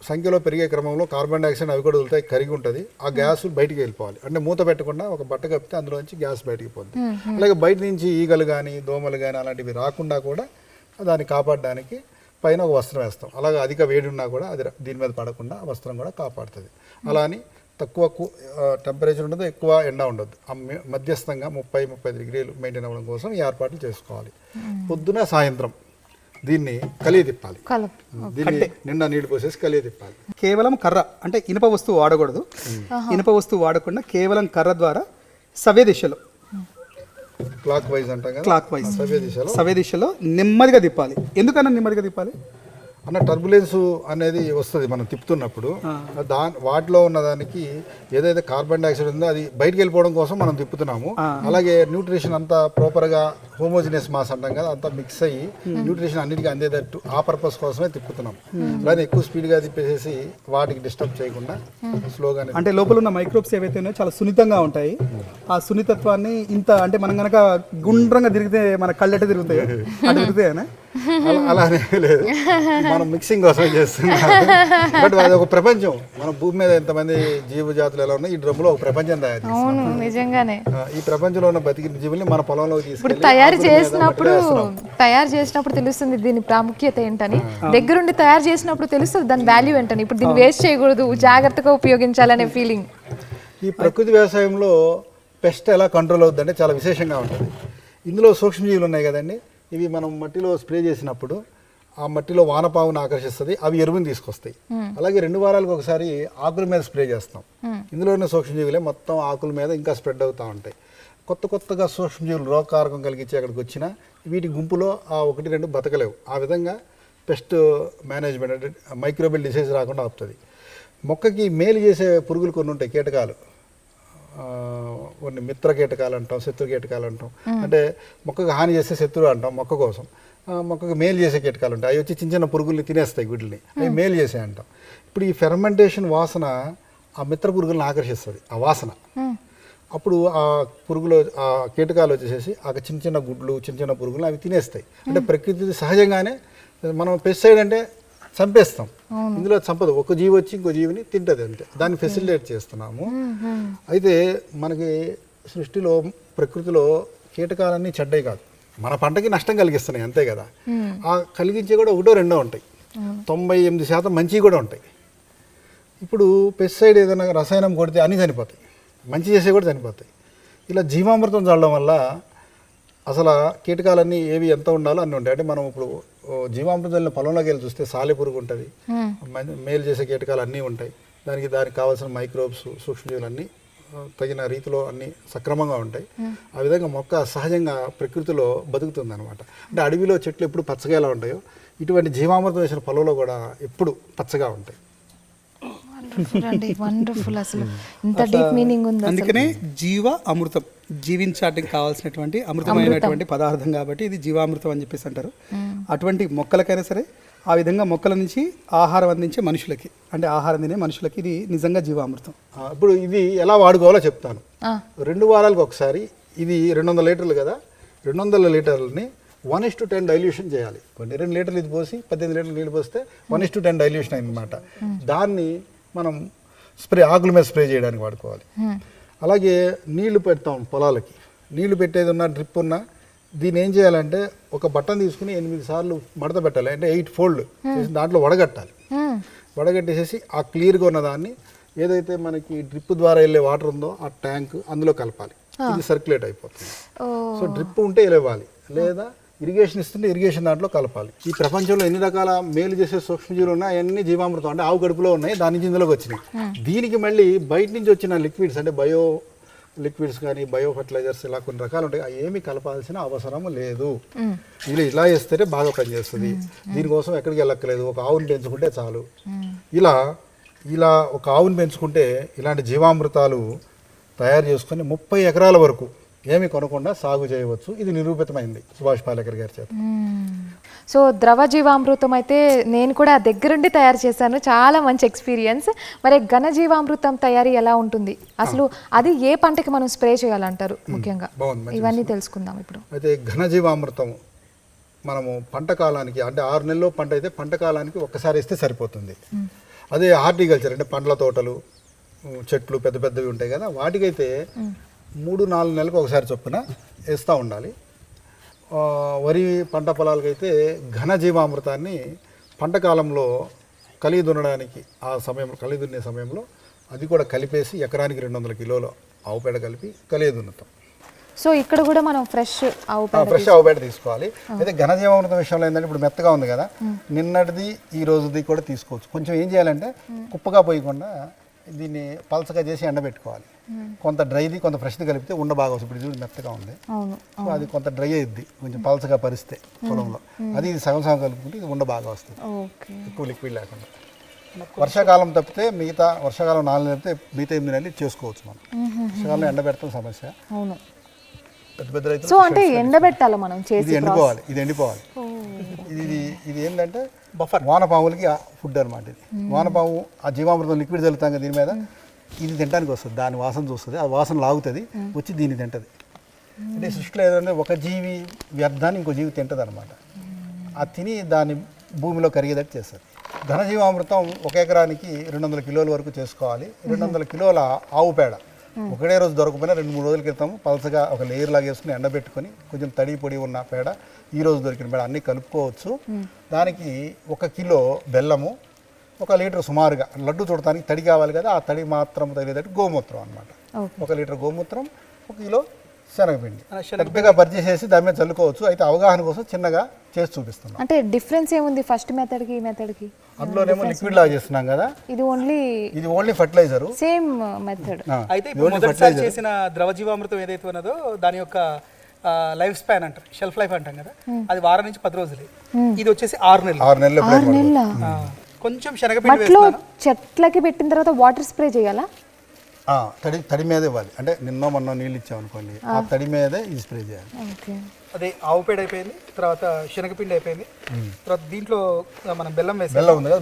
సంఖ్యలో పెరిగే క్రమంలో కార్బన్ డైఆక్సైడ్ అవి కూడా వదులుతాయి, కరిగి ఉంటుంది. ఆ గ్యాస్ బయటికి వెళ్ళిపోవాలి. అంటే మూత పెట్టకుండా ఒక బట్ట కప్పితే అందులో నుంచి గ్యాస్ బయటికి పోతుంది. అలాగే బయట నుంచి ఈగలు కానీ దోమలు కానీ అలాంటివి రాకుండా కూడా దాన్ని కాపాడడానికి పైన ఒక వస్త్రం వేస్తాం. అలాగే అధిక వేడి ఉన్నా కూడా అది దీని మీద పడకుండా వస్త్రం కూడా కాపాడుతుంది. అలా అని తక్కువ టెంపరేచర్ ఉండదు, ఎక్కువ ఎండ ఉండదు, మధ్యస్థంగా 30-35 డిగ్రీలు మెయింటైన్ అవ్వడం కోసం ఈ ఏర్పాట్లు చేసుకోవాలి. పొద్దున సాయంత్రం దీన్ని కలియ తిప్పాలి. కలప్ దీన్ని నిండా నీళ్లు పోసేసి కలియ తిప్పాలి. కేవలం కర్ర అంటే ఇనుప వస్తువు వాడకూడదు. ఇనుప వస్తువు వాడకుండా కేవలం కర్ర ద్వారా సవ్య దిశలో క్లాక్ వైజ్ అంటాం కదా, క్లాక్ వైజ్ సవ్య సవ్య దిశలో నెమ్మదిగా తిప్పాలి. ఎందుకన్నా నెమ్మదిగా తిప్పాలి? అన్న టర్బులెన్స్ అనేది వస్తుంది మనం తిప్పుతున్నప్పుడు. వాటిలో ఉన్న దానికి ఏదైతే కార్బన్ డైఆక్సైడ్ ఉందో అది బయటికి వెళ్ళిపోవడం కోసం మనం తిప్పుతున్నాము. అలాగే న్యూట్రిషన్ అంతా ప్రాపర్గా హోమోజినియస్ మాస్ అంటాం కదా, అంతా మిక్స్ అయ్యి న్యూట్రిషన్ అన్నిటికీ అందేటట్టు ఆ పర్పస్ కోసమే తిప్పుతున్నాం. అలానే ఎక్కువ స్పీడ్గా తిప్పేసేసి వాటికి డిస్టర్బ్ చేయకుండా స్లోగా. అంటే లోపల ఉన్న మైక్రోబ్స్ ఏవైతే ఉన్నాయో చాలా సున్నితంగా ఉంటాయి. ఆ సున్నితత్వాన్ని ఇంత అంటే మనం కనుక గుండ్రంగా తిరిగితే మన కళ్ళెట తిరుగుతాయి, అటు తిరుగుతాయనే అలానే లేదు, మనం మిక్సింగ్ కోసం చేస్తున్నాం. బట్ అది ఒక ప్రపంచం. మన భూమి మీద ఎంతమంది జీవజాతులు ఎలా ఉన్నాయి, ఈ డ్రమ్లో ఒక ప్రపంచం తయారు చేస్తాం. అవును నిజంగానే. ఈ ప్రపంచంలో ఉన్న బతికిన జీవుల్ని మన పొలంలో తీసుకెళ్ళి తయారు చేసినప్పుడు తెలుస్తుంది దీని ప్రాముఖ్యత ఏంటని, దగ్గరుండి తయారు చేసినప్పుడు తెలుస్తుంది దాని వాల్యూ ఏంటని. ఇప్పుడు దీన్ని వేస్ట్ చేయకూడదు, జాగ్రత్తగా ఉపయోగించాలనే ఫీలింగ్. ఈ ప్రకృతి వ్యవసాయంలో పెస్ట్ ఎలా కంట్రోల్ అవుతుందంటే చాలా విశేషంగా ఉంటుంది. ఇందులో సూక్ష్మజీవులు ఉన్నాయి కదండి, ఇవి మనం మట్టిలో స్ప్రే చేసినప్పుడు ఆ మట్టిలో వానపావును ఆకర్షిస్తుంది, అవి ఎరువుని తీసుకొస్తాయి. అలాగే 2 వారాలకు ఒకసారి ఆకుల మీద స్ప్రే చేస్తాం. ఇందులో ఉన్న సూక్ష్మజీవులే మొత్తం ఆకుల మీద ఇంకా స్ప్రెడ్ అవుతూ ఉంటాయి. కొత్తగా సూక్ష్మజీవులు రోగకారకం కలిగించి అక్కడికి వచ్చినా వీటి గుంపులో ఆ 1-2 బతకలేవు. ఆ విధంగా పెస్ట్ మేనేజ్మెంట్ అంటే మైక్రోబియల్ డిసీజ్ రాకుండా ఆపుతుంది. మొక్కకి మేలు చేసే పురుగులు కొన్ని ఉంటాయి, కీటకాలు. కొన్ని మిత్ర కీటకాలు అంటాం, శత్రు కీటకాలు అంటాం. అంటే మొక్కకు హాని చేసే శత్రువు అంటాం మొక్క కోసం. మొక్కకు మేలు చేసే కీటకాలు ఉంటాయి, అవి వచ్చి చిన్న చిన్న పురుగుల్ని తినేస్తాయి, గుడ్లని. అవి మేలు చేసే అంటాం. ఇప్పుడు ఈ ఫెర్మెంటేషన్ వాసన ఆ మిత్ర పురుగులను ఆకర్షిస్తుంది, ఆ వాసన. అప్పుడు ఆ పురుగులు ఆ కీటకాలు వచ్చేసేసి ఆ చిన్న గుడ్లు చిన్న పురుగులు అవి తినేస్తాయి. అంటే ప్రకృతి సహజంగానే మనం పెస్టిసైడ్ అంటే చంపేస్తాం, ఇందులో చంపదు. ఒక జీవి వచ్చి ఇంకో జీవిని తింటది, అంతే. దాన్ని ఫెసిలిటేట్ చేస్తున్నాము. అయితే మనకి సృష్టిలో ప్రకృతిలో కీటకాలన్నీ చెడ్డవి కాదు, మన పంటకి నష్టం కలిగిస్తున్నాయి, అంతే కదా. ఆ కలిగించే కూడా 1-2 ఉంటాయి, 98% మంచివి కూడా ఉంటాయి. ఇప్పుడు పెస్టిసైడ్ ఏదైనా రసాయనం కొడితే అన్నీ చనిపోతాయి, మంచి చేసే కూడా చనిపోతాయి. ఇలా జీవామృతం చల్లడం వల్ల అసలు కీటకాలన్నీ ఏవి ఎంత ఉండాలో అన్నీ ఉంటాయి. అంటే మనం ఇప్పుడు జీవామృతం చల్లిన పొలంలోకి వెళ్ళి చూస్తే సాలెపురుగు ఉంటుంది, మేలు చేసే కీటకాలు అన్నీ ఉంటాయి. దానికి కావాల్సిన మైక్రోబ్స్ సూక్ష్మజీవులు అన్నీ తగిన రీతిలో అన్నీ సక్రమంగా ఉంటాయి. ఆ విధంగా మొక్క సహజంగా ప్రకృతిలో బతుకుతుంది అనమాట. అంటే అడవిలో చెట్లు ఎప్పుడు పచ్చగా ఎలా ఉంటాయో ఇటువంటి జీవామృతం వేసిన పొలంలో కూడా ఎప్పుడు పచ్చగా ఉంటాయి. వండర్ఫుల్, అసలు ఇంత డీప్ మీనింగ్ ఉంది. అందుకనే జీవ అమృతం, జీవించడానికి కావాల్సినటువంటి అమృతమైనటువంటి పదార్థం కాబట్టి ఇది జీవామృతం అని చెప్పేసి అంటారు. అటువంటి మొక్కలకైనా సరే ఆ విధంగా మొక్కల నుంచి ఆహారం అందించే మనుషులకి, అంటే ఆహారం తినే మనుషులకి ఇది నిజంగా జీవామృతం. ఇప్పుడు ఇది ఎలా వాడుకోవాలో చెప్తాను. 2 వారాలకు ఒకసారి ఇది 200 లీటర్లు కదా, 200 లీటర్లని 1:10 డైల్యూషన్ చేయాలి. 2 లీటర్లు ఇది పోసి 18 లీటర్లు నీళ్ళు పోస్తే 1:10 డైల్యూషన్ అయిందన్నమాట. దాన్ని మనం ఆకుల మీద స్ప్రే చేయడానికి వాడుకోవాలి. అలాగే నీళ్లు పెడతాం పొలాలకి, నీళ్లు పెట్టేది ఉన్న డ్రిప్ ఉన్న దీన్ని ఏం చేయాలంటే ఒక బట్టన్ తీసుకుని 8 సార్లు మడత పెట్టాలి, అంటే 8 ఫోల్డ్ చేసి దాంట్లో వడగట్టాలి. వడగట్టేసేసి ఆ క్లియర్గా ఉన్న దాన్ని ఏదైతే మనకి డ్రిప్ ద్వారా వెళ్ళే వాటర్ ఉందో ఆ ట్యాంక్ అందులో కలపాలి. ఇది సర్క్యులేట్ అయిపోతుంది. సో డ్రిప్ ఉంటే వెళ్ళేవాలి, లేదా ఇరిగేషన్ ఇస్తుంటే ఇరిగేషన్ దాంట్లో కలపాలి. ఈ ప్రపంచంలో ఎన్ని రకాల మేలు చేసే సూక్ష్మజీవులు ఉన్నాయి, అన్ని జీవామృతం అంటే ఆవు గడుపులో ఉన్నాయి, దాని నుంచి ఇందులోకి వచ్చినాయి. దీనికి మళ్ళీ బయట నుంచి వచ్చిన లిక్విడ్స్ అంటే బయో లిక్విడ్స్ కానీ బయో ఫర్టిలైజర్స్ ఇలా కొన్ని రకాలు ఉంటాయి, అవి ఏమి కలపాల్సిన అవసరం లేదు. ఇలా వేస్తేనే బాగా పనిచేస్తుంది. దీనికోసం ఎక్కడికి వెళ్ళక్కలేదు, ఒక ఆవుని పెంచుకుంటే చాలు. ఇలా ఒక ఆవుని పెంచుకుంటే ఇలాంటి జీవామృతాలు తయారు చేసుకొని 30 ఎకరాల వరకు ఏమి కొనకుండా సాగు చేయవచ్చు. ఇది నిరూపితమైంది సుభాష్ పాలేకర్ గారి చేత. సో ద్రవ జీవామృతం అయితే నేను కూడా దగ్గరుండి తయారు చేశాను, చాలా మంచి ఎక్స్పీరియన్స్. మరి ఘన జీవామృతం తయారీ ఎలా ఉంటుంది, అసలు అది ఏ పంటకి మనం స్ప్రే చేయాలంటారు ముఖ్యంగా, ఇవన్నీ తెలుసుకుందాం ఇప్పుడు. అయితే ఘన జీవామృతం మనము పంట కాలానికి, అంటే 6 నెలల్లో పంట అయితే పంట కాలానికి ఒక్కసారి వేస్తే సరిపోతుంది. అదే హార్టికల్చర్ అంటే పండ్ల తోటలు, చెట్లు పెద్ద పెద్దవి ఉంటాయి కదా, వాటికైతే 3-4 నెలలకు ఒకసారి చొప్పున వేస్తూ ఉండాలి. వరి పంట పొలాలకైతే ఘన జీవామృతాన్ని పంట కాలంలో కలిగి దున్నడానికి ఆ సమయంలో కలిగి దున్నే సమయంలో అది కూడా కలిపేసి ఎకరానికి 200 కిలోలు ఆవు పేడ కలిపి కలిగి దున్నుతాం. సో ఇక్కడ కూడా మనం ఫ్రెష్ ఆవు పేడ ఫ్రెష్ ఆవు పేడ తీసుకోవాలి. అయితే ఘనజీవామృతం విషయంలో ఏంటంటే ఇప్పుడు మెత్తగా ఉంది కదా, నిన్నటిది ఈ రోజుది కూడా తీసుకోవచ్చు. కొంచెం ఏం చేయాలంటే కుప్పగా పోయకుండా దీన్ని పలచగా చేసి ఎండబెట్టుకోవాలి. కొంత డ్రైది కొంత ఫ్రెష్ది కలిపితే ఉండ బాగా వస్తుంది. ఇప్పుడు ఇది మెత్తగా ఉంది, సో అది కొంత డ్రై అయ్యిద్ది కొంచెం పలచగా పరిస్తే పొలంలో. అది ఇది సగం సగం కలుపుకుంటే ఇది ఉండ బాగా వస్తుంది, ఎక్కువ లిక్విడ్ లేకుండా. వర్షాకాలం తప్పితే మిగతా వర్షాకాలం 4 నెలలు తప్పితే మిగతా 8 నెలలు చేసుకోవచ్చు మనం. వర్షాకాలం ఎండబెడతాం సమస్య. పెద్ద పెద్ద రైతులు సో అంటే ఎండబెట్టాలి మనం చేసి. ఇది ఎండిపోవాలి, ఇది ఎండిపోవాలి. ఇది ఏంటంటే బఫర్ వానపాములకి ఫుడ్ అనమాట. ఇది వానపాము ఆ జీవామృతం లిక్విడ్ చల్లుతాం కదా దీని మీద, ఇది తినడానికి వస్తుంది. దాని వాసన చూస్తుంది, ఆ వాసన లాగుతుంది, వచ్చి దీన్ని తింటుంది. అంటే సృష్టిలో ఏదంటే ఒక జీవి వ్యర్థాన్ని ఇంకో జీవి తింటుంది అనమాట. ఆ తిని దాన్ని భూమిలో కరిగేటట్టు చేస్తుంది. ఘనజీవామృతం 1 ఎకరానికి 200 కిలోల వరకు చేసుకోవాలి. 200 కిలోల ఆవు పేడ ఒకటే రోజు దొరకపోయినా 2-3 రోజుల క్రితం పలసగా ఒక లేయర్ లాగా వేసుకుని ఎండబెట్టుకొని కొంచెం తడి పొడి ఉన్న పేడ, ఈ రోజు దొరికిన పేడ అన్నీ కలుపుకోవచ్చు. దానికి 1 కిలో బెల్లము, 1 లీటర్ సుమారుగా లడ్డు చూడటానికి తడి కావాలి కదా, ఆ తడి మాత్రం తగిలేటట్టు గోమూత్రం అనమాట. 1 లీటర్ గోమూత్రం, 1 కిలో శనగపిండి పెద్దగా పర్చేస్ చేసి దాని మీద చల్లుకోవచ్చు. అయితే అవగాహన కోసం చిన్నగా చేసి చూపిస్తున్నాం. అంటే డిఫరెన్స్ ఏముంది ఫస్ట్ మెథడ్కి ఈ మెథడ్కి? అందులోనేమో లిక్విడ్ లాగా చేస్తున్నాం కదా, ఇది ఓన్లీ ఫర్టిలైజర్ సేమ్ మెథడ్. అయితే ఇప్పుడు మొదటిసారి చేసిన ద్రవ జీవామృతం ఏదైతే ఉన్నదో దాని యొక్క లైఫ్ స్పాన్ అంటారు, షెల్ఫ్ లైఫ్ అంటాం కదా, అది వారం నుంచి 10 రోజులే. ఇది వచ్చేసి 6 నెలలు. కొంచెం శనగపిండి వేస్తున్నాను. చెట్లకి పెట్టిన తర్వాత వాటర్ స్ప్రే చేయాలా? తడి మీద ఇవ్వాలి. అంటే మొన్న నీళ్ళు ఇచ్చామనుకోండి, ఆ తడి మీదే ఇది స్ప్రే చేయాలి. అదే ఆవు పేడ అయిపోయింది, తర్వాత శనగపిండి అయిపోయింది, తర్వాత దీంట్లో మనం బెల్లం వేసి బెల్లం ఉంది కదా,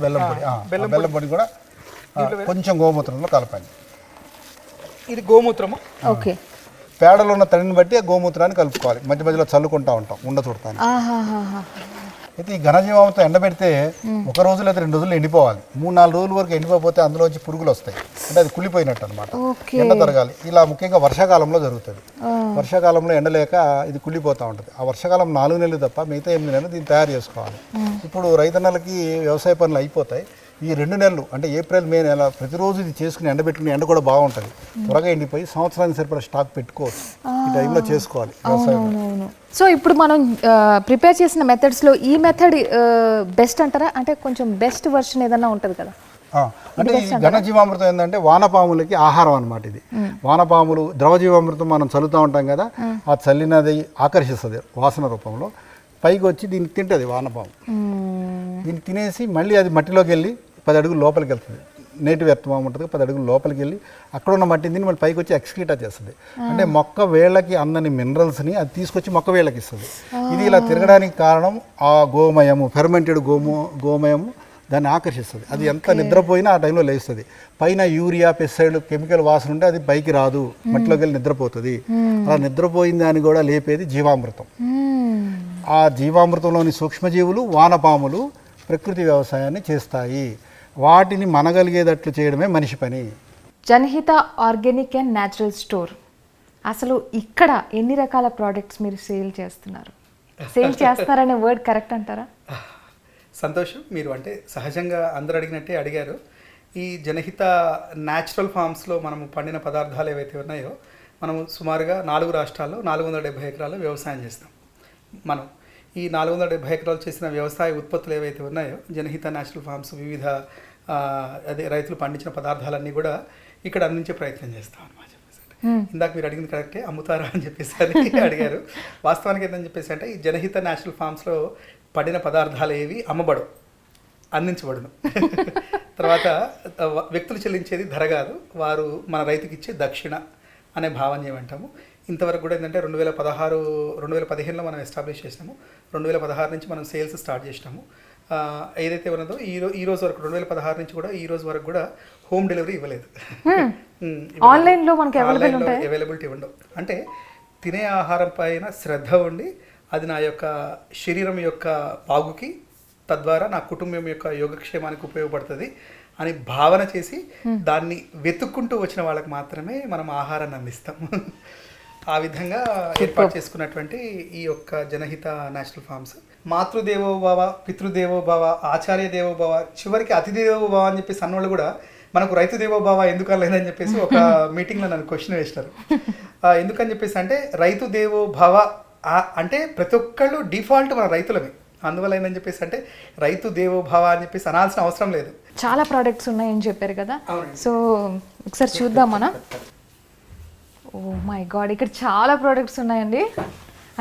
బెల్లం పొడి కూడా కొంచెం గోమూత్రంలో కలపాలి. ఇది గోమూత్రము. ఓకే. పేడలో ఉన్న తడిని బట్టి ఆ గోమూత్రాన్ని కలుపుకోవాలి, మధ్య మధ్యలో చల్లుకుంటా ఉంటాం ఉండ చూడటానికి. అయితే ఈ ఘనజీవామృతం ఎండబెడితే 1 రోజు లేదా 2 రోజులు ఎండిపోవాలి. 3-4 రోజుల వరకు ఎండిపోతే అందులోంచి పురుగులు వస్తాయి, అంటే అది కుళ్ళిపోయినట్టు అనమాట. ఎండ తరగాలి. ఇలా ముఖ్యంగా వర్షాకాలంలో జరుగుతుంది. వర్షాకాలంలో ఎండలేక ఇది కుళ్ళిపోతూ ఉంటుంది. ఆ వర్షాకాలం 4 నెలలు తప్ప మిగతా 8 నెలలు దీన్ని తయారు చేసుకోవాలి. ఇప్పుడు రైతన్నలకి వ్యవసాయ పనులు అయిపోతాయి. ఈ 2 నెలలు అంటే ఏప్రిల్ మే నెల ప్రతిరోజు ఇది చేసుకుని ఎండబెట్టుకుని ఎండ కూడా బాగుంటుంది, త్వరగా ఎండిపోయి సంవత్సరానికి సరిపడా స్టాక్ పెట్టుకోవచ్చు. ఈ టైంలో చేసుకోవాలి వ్యవసాయం. సో ఇప్పుడు మనం ప్రిపేర్ చేసిన మెథడ్స్లో ఈ మెథడ్ బెస్ట్ అంటారా? అంటే కొంచెం బెస్ట్ వర్షన్ ఏదన్నా ఉంటుంది కదా. అంటే ఈ ఘనజీవామృతం ఏంటంటే వానపాములకి ఆహారం అనమాట. ఇది వానపాములు ద్రవజీవామృతం మనం చల్లుతూ ఉంటాం కదా, ఆ చల్లినది ఆకర్షిస్తుంది వాసన రూపంలో, పైకి వచ్చి దీన్ని తింటుంది వానపాము. దీన్ని తినేసి మళ్ళీ అది మట్టిలోకి వెళ్ళి 10 అడుగులు లోపలికి వెళ్తుంది. నేటివ్ ఎర్త్వామ్ ఉంటుంది, 10 అడుగులు లోపలికి వెళ్ళి అక్కడ ఉన్న మట్టిని తిని మళ్ళీ పైకి వచ్చి ఎక్స్క్రీటా చేస్తుంది. అంటే మొక్క వేళ్ళకి అందని మినరల్స్ని అది తీసుకొచ్చి మొక్క వేళ్ళకి ఇస్తుంది. ఇది ఇలా తిరగడానికి కారణం ఆ గోమయము, ఫెర్మెంటెడ్ గోమయము దాన్ని ఆకర్షిస్తుంది. అది ఎంత నిద్రపోయినా ఆ టైంలో లేస్తుంది. పైన యూరియా, పెస్టిసైడ్, కెమికల్ వాసన ఉంటే అది పైకి రాదు, మట్టిలోకి వెళ్ళి నిద్రపోతుంది. అలా నిద్రపోయిన దాన్ని కూడా లేపేది జీవామృతం. ఆ జీవామృతంలోని సూక్ష్మజీవులు వానపాములు ప్రకృతి వ్యవసాయాన్ని చేస్తాయి. వాటిని మనగలిగేటట్లు చేయడమే మనిషి పని. జనహిత ఆర్గానిక్ అండ్ న్యాచురల్ స్టోర్, అసలు ఇక్కడ ఎన్ని రకాల ప్రోడక్ట్స్ మీరు సేల్ చేస్తున్నారనే వర్డ్ కరెక్ట్ అంటారా? సంతోషం. మీరు అంటే సహజంగా అందరు అడిగినట్టే అడిగారు. ఈ జనహిత న్యాచురల్ ఫార్మ్స్లో మనము పండిన పదార్థాలు ఏవైతే ఉన్నాయో, మనము సుమారుగా 4 రాష్ట్రాల్లో 470 ఎకరాల్లో వ్యవసాయం చేస్తాం. మనం ఈ 470 ఎకరాలు చేసిన వ్యవసాయ ఉత్పత్తులు ఏవైతే ఉన్నాయో, జనహిత న్యాచురల్ ఫార్మ్స్ వివిధ రైతులు పండించిన పదార్థాలన్నీ కూడా ఇక్కడ అందించే ప్రయత్నం చేస్తాం అన్నమాట. ఇందాక మీరు అడిగింది కరెక్టే, అమ్ముతారా అని చెప్పేసి అడిగారు. వాస్తవానికి ఏంటని చెప్పేసి అంటే ఈ జనహిత న్యాచురల్ ఫార్మ్స్లో పడిన పదార్థాలు ఏవి అమ్మబడవు, అందించబడును. తర్వాత వ్యక్తులు చెల్లించేది ధర కాదు, వారు మన రైతుకి ఇచ్చే దక్షిణ అనే భావన ఏమంటాము. ఇంతవరకు కూడా ఏంటంటే 2015లో మనం ఎస్టాబ్లిష్ చేసినాము. 2016 నుంచి మనం సేల్స్ స్టార్ట్ చేసినాము. ఏదైతే ఉన్నదో ఈ రోజు వరకు 2016 నుంచి కూడా ఈ రోజు వరకు కూడా హోమ్ డెలివరీ ఇవ్వలేదు. ఆన్లైన్లో మనకి అవైలబిలిటీ ఉండవు. అంటే తినే ఆహారం పైన శ్రద్ధ ఉండి అది నా యొక్క శరీరం యొక్క బాగుకి, తద్వారా నా కుటుంబం యొక్క యోగక్షేమానికి ఉపయోగపడుతుంది అని భావన చేసి దాన్ని వెతుక్కుంటూ వచ్చిన వాళ్ళకి మాత్రమే మనం ఆహారాన్ని అందిస్తాం. ఆ విధంగా ఏర్పాటు చేసుకున్నటువంటి ఈ యొక్క జనహిత న్యాచురల్ ఫార్మ్స్ మాతృదేవోభవ, పితృదేవోభవ, ఆచార్య దేవోభవ, చివరికి అతిదేవోభవ అని చెప్పేసి అన్నోళ్ళు కూడా మనకు రైతు దేవోభవ ఎందుకు లేదని చెప్పేసి ఒక మీటింగ్లో నన్ను క్వశ్చన్ వేసినారు. ఎందుకని చెప్పేసి అంటే రైతు దేవో భవ అంటే ప్రతి ఒక్కళ్ళు డిఫాల్ట్ మన రైతులమే. అందువల్ల ఏంటని చెప్పేసి అంటే రైతు దేవో భవ అని చెప్పేసి అనాల్సిన అవసరం లేదు. చాలా ప్రోడక్ట్స్ ఉన్నాయని చెప్పారు కదా, అవునండి. సో ఒకసారి చూద్దాం మనం. ఓ మై గాడ్, ఇక్కడ చాలా ప్రోడక్ట్స్ ఉన్నాయండి.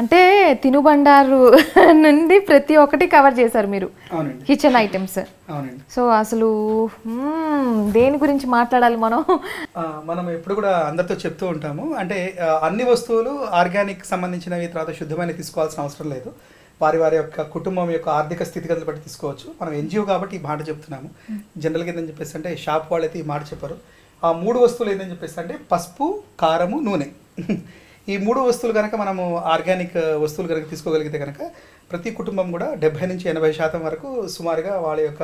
అంటే తినుబండారు నుండి ప్రతి ఒక్కటి కవర్ చేశారు మీరు, అవునండి. Kitchen items. అవునండి. సో అసలు దేని గురించి మాట్లాడాలి మనం? మనం ఎప్పుడు కూడా అందరితో చెప్తూ ఉంటాము, అంటే అన్ని వస్తువులు ఆర్గానిక్ సంబంధించినవి, తర్వాత శుద్ధమైన తీసుకోవాల్సిన అవసరం లేదు. వారి వారి యొక్క కుటుంబం యొక్క ఆర్థిక స్థితిగతులు బట్టి తీసుకోవచ్చు. మనం ఎన్జిఓ కాబట్టి ఈ మాట చెప్తున్నాము. జనరల్గా ఏంటని చెప్పేసి అంటే షాప్ వాళ్ళైతే ఈ మాట చెప్పరు. ఆ 3 వస్తువులు ఏంటని చెప్పేసి అంటే పసుపు, కారము, నూనె. ఈ 3 వస్తువులు కనుక మనము ఆర్గానిక్ వస్తువులు కనుక తీసుకోగలిగితే కనుక ప్రతి కుటుంబం కూడా 70 నుంచి 80% వరకు సుమారుగా వాళ్ళ యొక్క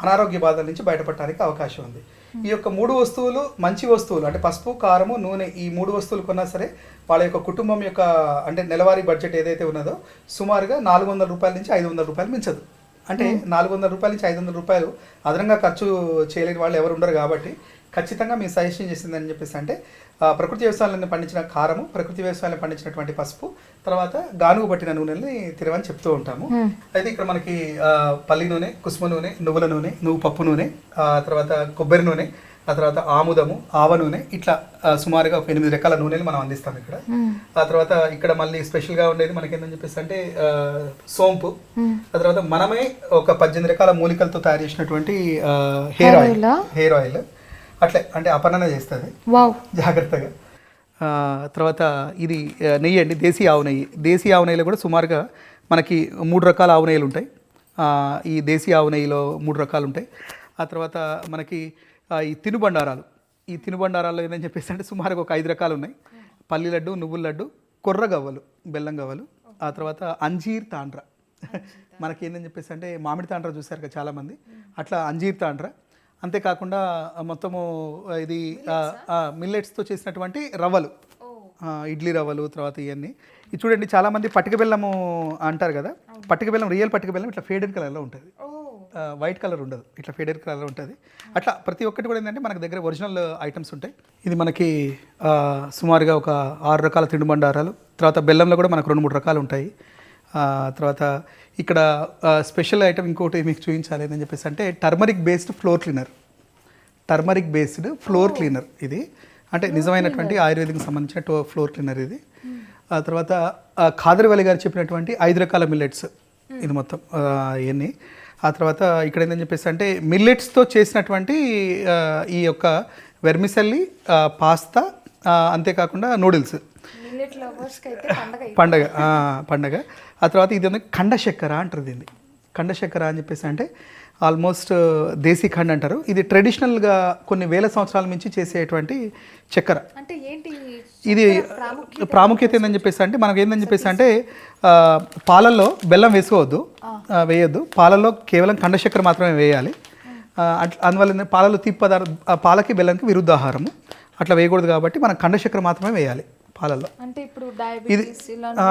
అనారోగ్య బాధల నుంచి బయటపడటానికి అవకాశం ఉంది. ఈ యొక్క 3 వస్తువులు మంచి వస్తువులు, అంటే పసుపు, కారము, నూనె, ఈ 3 వస్తువులు కొన్నా సరే వాళ్ళ యొక్క కుటుంబం యొక్క అంటే నెలవారీ బడ్జెట్ ఏదైతే ఉన్నదో సుమారుగా 400 రూపాయల నుంచి 500 రూపాయలు మించదు. అంటే 400 రూపాయల నుంచి 500 రూపాయలు అదనంగా ఖర్చు చేయలేని వాళ్ళు ఎవరు ఉండరు. కాబట్టి ఖచ్చితంగా మేము సజెషన్ చేసిందని చెప్పేసి అంటే ప్రకృతి వ్యవసాయాలను పండించిన కారము, ప్రకృతి వ్యవసాయాలను పండించినటువంటి పసుపు, తర్వాత గానుగు పట్టిన నూనెల్ని తినమని చెప్తూ ఉంటాము. అయితే ఇక్కడ మనకి పల్లి నూనె, కుసుమ నూనె, నువ్వుల నూనె, నువ్వు పప్పు నూనె, తర్వాత కొబ్బరి నూనె, ఆ తర్వాత ఆముదము, ఆవ నూనె, ఇట్లా సుమారుగా ఒక 8 రకాల నూనెలు మనం అందిస్తాం ఇక్కడ. ఆ తర్వాత ఇక్కడ మళ్ళీ స్పెషల్గా ఉండేది మనకి ఏంటని చెప్పేసి అంటే సోంపు, ఆ తర్వాత మనమే ఒక 18 రకాల మూలికలతో తయారు చేసినటువంటి హెయిర్ ఆయిల్ అట్లే అంటే అపర్ణన చేస్తుంది జాగ్రత్తగా. తర్వాత ఇది నెయ్యి అండి, దేశీ ఆవు నెయ్యి. దేశీ ఆవు నెయ్యిలో కూడా సుమారుగా మనకి 3 రకాల ఆవు నెయ్యిలు ఉంటాయి. ఈ దేశీ ఆవు నెయ్యిలో 3 రకాలు ఉంటాయి. ఆ తర్వాత మనకి ఈ తినుబండారాలు, ఈ తినుబండారాల్లో ఏంటని చెప్పేసి అంటే సుమారుగా ఒక 5 రకాలు ఉన్నాయి. పల్లి లడ్డు, నువ్వుల లడ్డు, కొర్ర గవ్వలు, బెల్లం గవ్వలు, ఆ తర్వాత అంజీర్ తాండ్ర. మనకి ఏంటని చెప్పేసి అంటే మామిడి తాండ్ర చూసారు కదా చాలామంది, అట్లా అంజీర్ తాండ్ర. అంతేకాకుండా మొత్తము ఇది మిల్లెట్స్తో చేసినటువంటి రవ్వలు, ఇడ్లీ రవ్వలు, తర్వాత ఇవన్నీ. ఇది చూడండి, చాలామంది పటిక బెల్లము అంటారు కదా, పటిక బెల్లం, రియల్ పటిక బెల్లం ఇట్లా ఫేడెడ్ కలర్లో ఉంటుంది, వైట్ కలర్ ఉండదు, ఇట్లా ఫేడెడ్ కలర్లో ఉంటుంది. అట్లా ప్రతి ఒక్కటి కూడా ఏంటంటే మనకు దగ్గర ఒరిజినల్ ఐటమ్స్ ఉంటాయి. ఇది మనకి సుమారుగా ఒక 6 రకాల తినుబండారాలు. తర్వాత బెల్లంలో కూడా మనకు 2-3 రకాలు ఉంటాయి. తర్వాత ఇక్కడ స్పెషల్ ఐటమ్ ఇంకోటి మీకు చూపించాలి అని చెప్పేసి అంటే turmeric based floor cleaner. Turmeric based floor cleaner ఇది, అంటే నిజమైనటువంటి ఆయుర్వేదికి సంబంధించిన ఫ్లోర్ క్లీనర్ ఇది. ఆ తర్వాత ఖాదర్వలి గారు చెప్పినటువంటి 5 రకాల మిల్లెట్స్, ఇది మొత్తం ఇవన్నీ. ఆ తర్వాత ఇక్కడ ఏంటని చెప్పేసి అంటే మిల్లెట్స్తో చేసినటువంటి ఈ యొక్క వెర్మిసెల్లి, పాస్తా, అంతేకాకుండా నూడిల్స్, పండగ. ఆ తర్వాత ఇది ఖండ చక్కెర అంటారు దీన్ని. ఖండ చక్కెర అని చెప్పేసి అంటే ఆల్మోస్ట్ దేశీ ఖండ్ అంటారు. ఇది ట్రెడిషనల్గా కొన్ని వేల సంవత్సరాల నుంచి చేసేటువంటి చక్కెర. ఇది ప్రాముఖ్యత ఏందని చెప్పేసి అంటే మనకు ఏందని చెప్పేసి అంటే పాలల్లో బెల్లం వేయొద్దు, పాలల్లో కేవలం ఖండ చక్కెర మాత్రమే వేయాలి. అందువల్ల పాలలో తీపి పాలకి బెల్లంకి విరుద్ధాహారము, అట్లా వేయకూడదు. కాబట్టి మనం ఖండ చక్కెర మాత్రమే వేయాలి పాలల్లో. అంటే ఇప్పుడు ఇది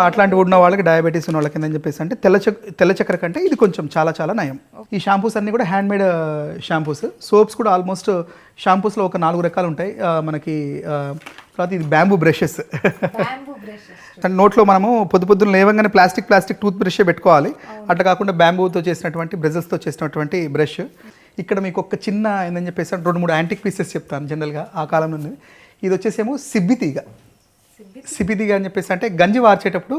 అట్లాంటివి ఉన్న వాళ్ళకి, డయాబెటీస్ ఉన్న వాళ్ళకి ఏంటని చెప్పేసి అంటే తెల్ల చక్కెర కంటే ఇది కొంచెం చాలా నయం. ఈ షాంపూస్ అన్నీ కూడా హ్యాండ్మేడ్ షాంపూస్. సోప్స్ కూడా ఆల్మోస్ట్ షాంపూస్లో ఒక 4 రకాలు ఉంటాయి మనకి. తర్వాత ఇది బ్యాంబూ బ్రషెస్. నోట్లో మనము పొద్దున్న లేవగానే ప్లాస్టిక్ టూత్ బ్రషే పెట్టుకోవాలి. అట్లా కాకుండా బ్యాంబూతో చేసినటువంటి బ్రషెస్తో చేసినటువంటి బ్రష్. ఇక్కడ మీకు ఒక చిన్న ఏంటని చెప్పేసి 2-3 యాంటిక్ పీసెస్ చెప్తాను. జనరల్గా ఆ కాలం నుండి ఇది వచ్చేసేమో సిబ్బితీగ అని చెప్పేసి అంటే గంజి వార్చేటప్పుడు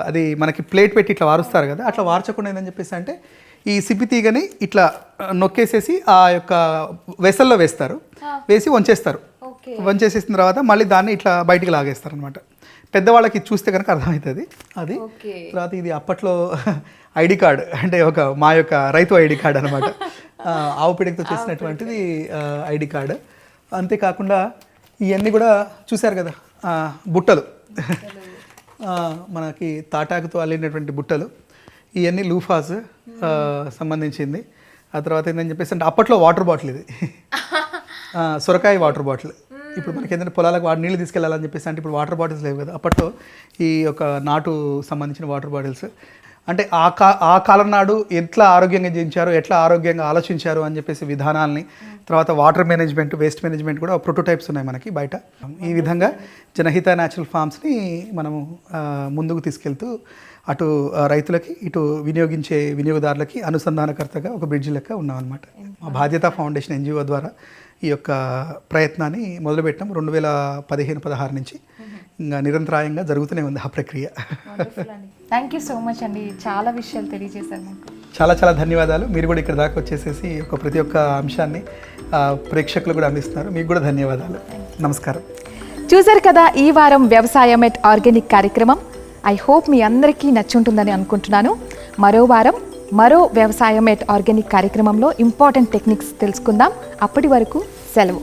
అది మనకి ప్లేట్ పెట్టి ఇట్లా వారుస్తారు కదా, అట్లా వార్చకుండా ఏందని చెప్పేసి అంటే ఈ సిబ్బితీగని ఇట్లా నొక్కేసేసి ఆ యొక్క వెసల్లో వేసి వంచేస్తారు. వంచేసేసిన తర్వాత మళ్ళీ దాన్ని ఇట్లా బయటికి లాగేస్తారు అనమాట. పెద్దవాళ్ళకి చూస్తే కనుక అర్థమవుతుంది అది. తర్వాత ఇది అప్పట్లో ఐడి కార్డు, అంటే మా యొక్క రైతు ఐడి కార్డు అనమాట. ఆవు పిడికితో చేసినటువంటిది ఐడి కార్డు. అంతేకాకుండా ఇవన్నీ కూడా చూశారు కదా, బుట్టలు, మనకి తాటాకుతో అల్లినటువంటి బుట్టలు, ఇవన్నీ లూఫాస్ సంబంధించింది. ఆ తర్వాత ఏంటని చెప్పేసి అంటే అప్పట్లో వాటర్ బాటిల్, ఇది సొరకాయ వాటర్ బాటిల్. ఇప్పుడు మనకి ఏంటంటే పొలాలకు నీళ్ళు తీసుకెళ్ళాలని చెప్పేసి అంటే ఇప్పుడు వాటర్ బాటిల్స్ లేవు కదా, అప్పట్లో ఈ యొక్క నాటు సంబంధించిన వాటర్ బాటిల్స్. అంటే ఆ కాలం నాడు ఎట్లా ఆరోగ్యంగా జీవించారు, ఎట్లా ఆరోగ్యంగా ఆలోచించారు అని చెప్పేసి విధానాల్ని, తర్వాత వాటర్ మేనేజ్మెంట్, వేస్ట్ మేనేజ్మెంట్ కూడా ప్రోటోటైప్స్ ఉన్నాయి మనకి బయట. ఈ విధంగా జనహిత న్యాచురల్ ఫార్మ్స్ని మనము ముందుకు తీసుకెళ్తూ అటు రైతులకి, ఇటు వినియోగించే వినియోగదారులకి అనుసంధానకర్తగా ఒక బ్రిడ్జ్ లెక్క ఉన్నాం అనమాట. మా బాధ్యత ఫౌండేషన్ NGO ద్వారా ఈ యొక్క ప్రయత్నాన్ని మొదలుపెట్టాం 2015-16 నుంచి. ఇంకా నిరంతరాయంగా జరుగుతూనే ఉంది ఆ ప్రక్రియ. థ్యాంక్ యూ సో మచ్ అండి, చాలా విషయాలు తెలియజేశారు మాకు. చాలా చాలా ధన్యవాదాలు. మీరు కూడా ఇక్కడ దాకా వచ్చేసేసి ప్రతి ఒక్క అంశాన్ని ప్రేక్షకులు కూడా అందిస్తున్నారు. మీకు కూడా ధన్యవాదాలు. నమస్కారం. చూశారు కదా ఈ వారం వ్యవసాయం ఎట్ ఆర్గానిక్ కార్యక్రమం. ఐ హోప్ మీ అందరికీ నచ్చుంటుందని అనుకుంటున్నాను. మరో వారం మరో వ్యవసాయం ఎట్ ఆర్గానిక్ కార్యక్రమంలో ఇంపార్టెంట్ టెక్నిక్స్ తెలుసుకుందాం. అప్పటి వరకు సెలవు.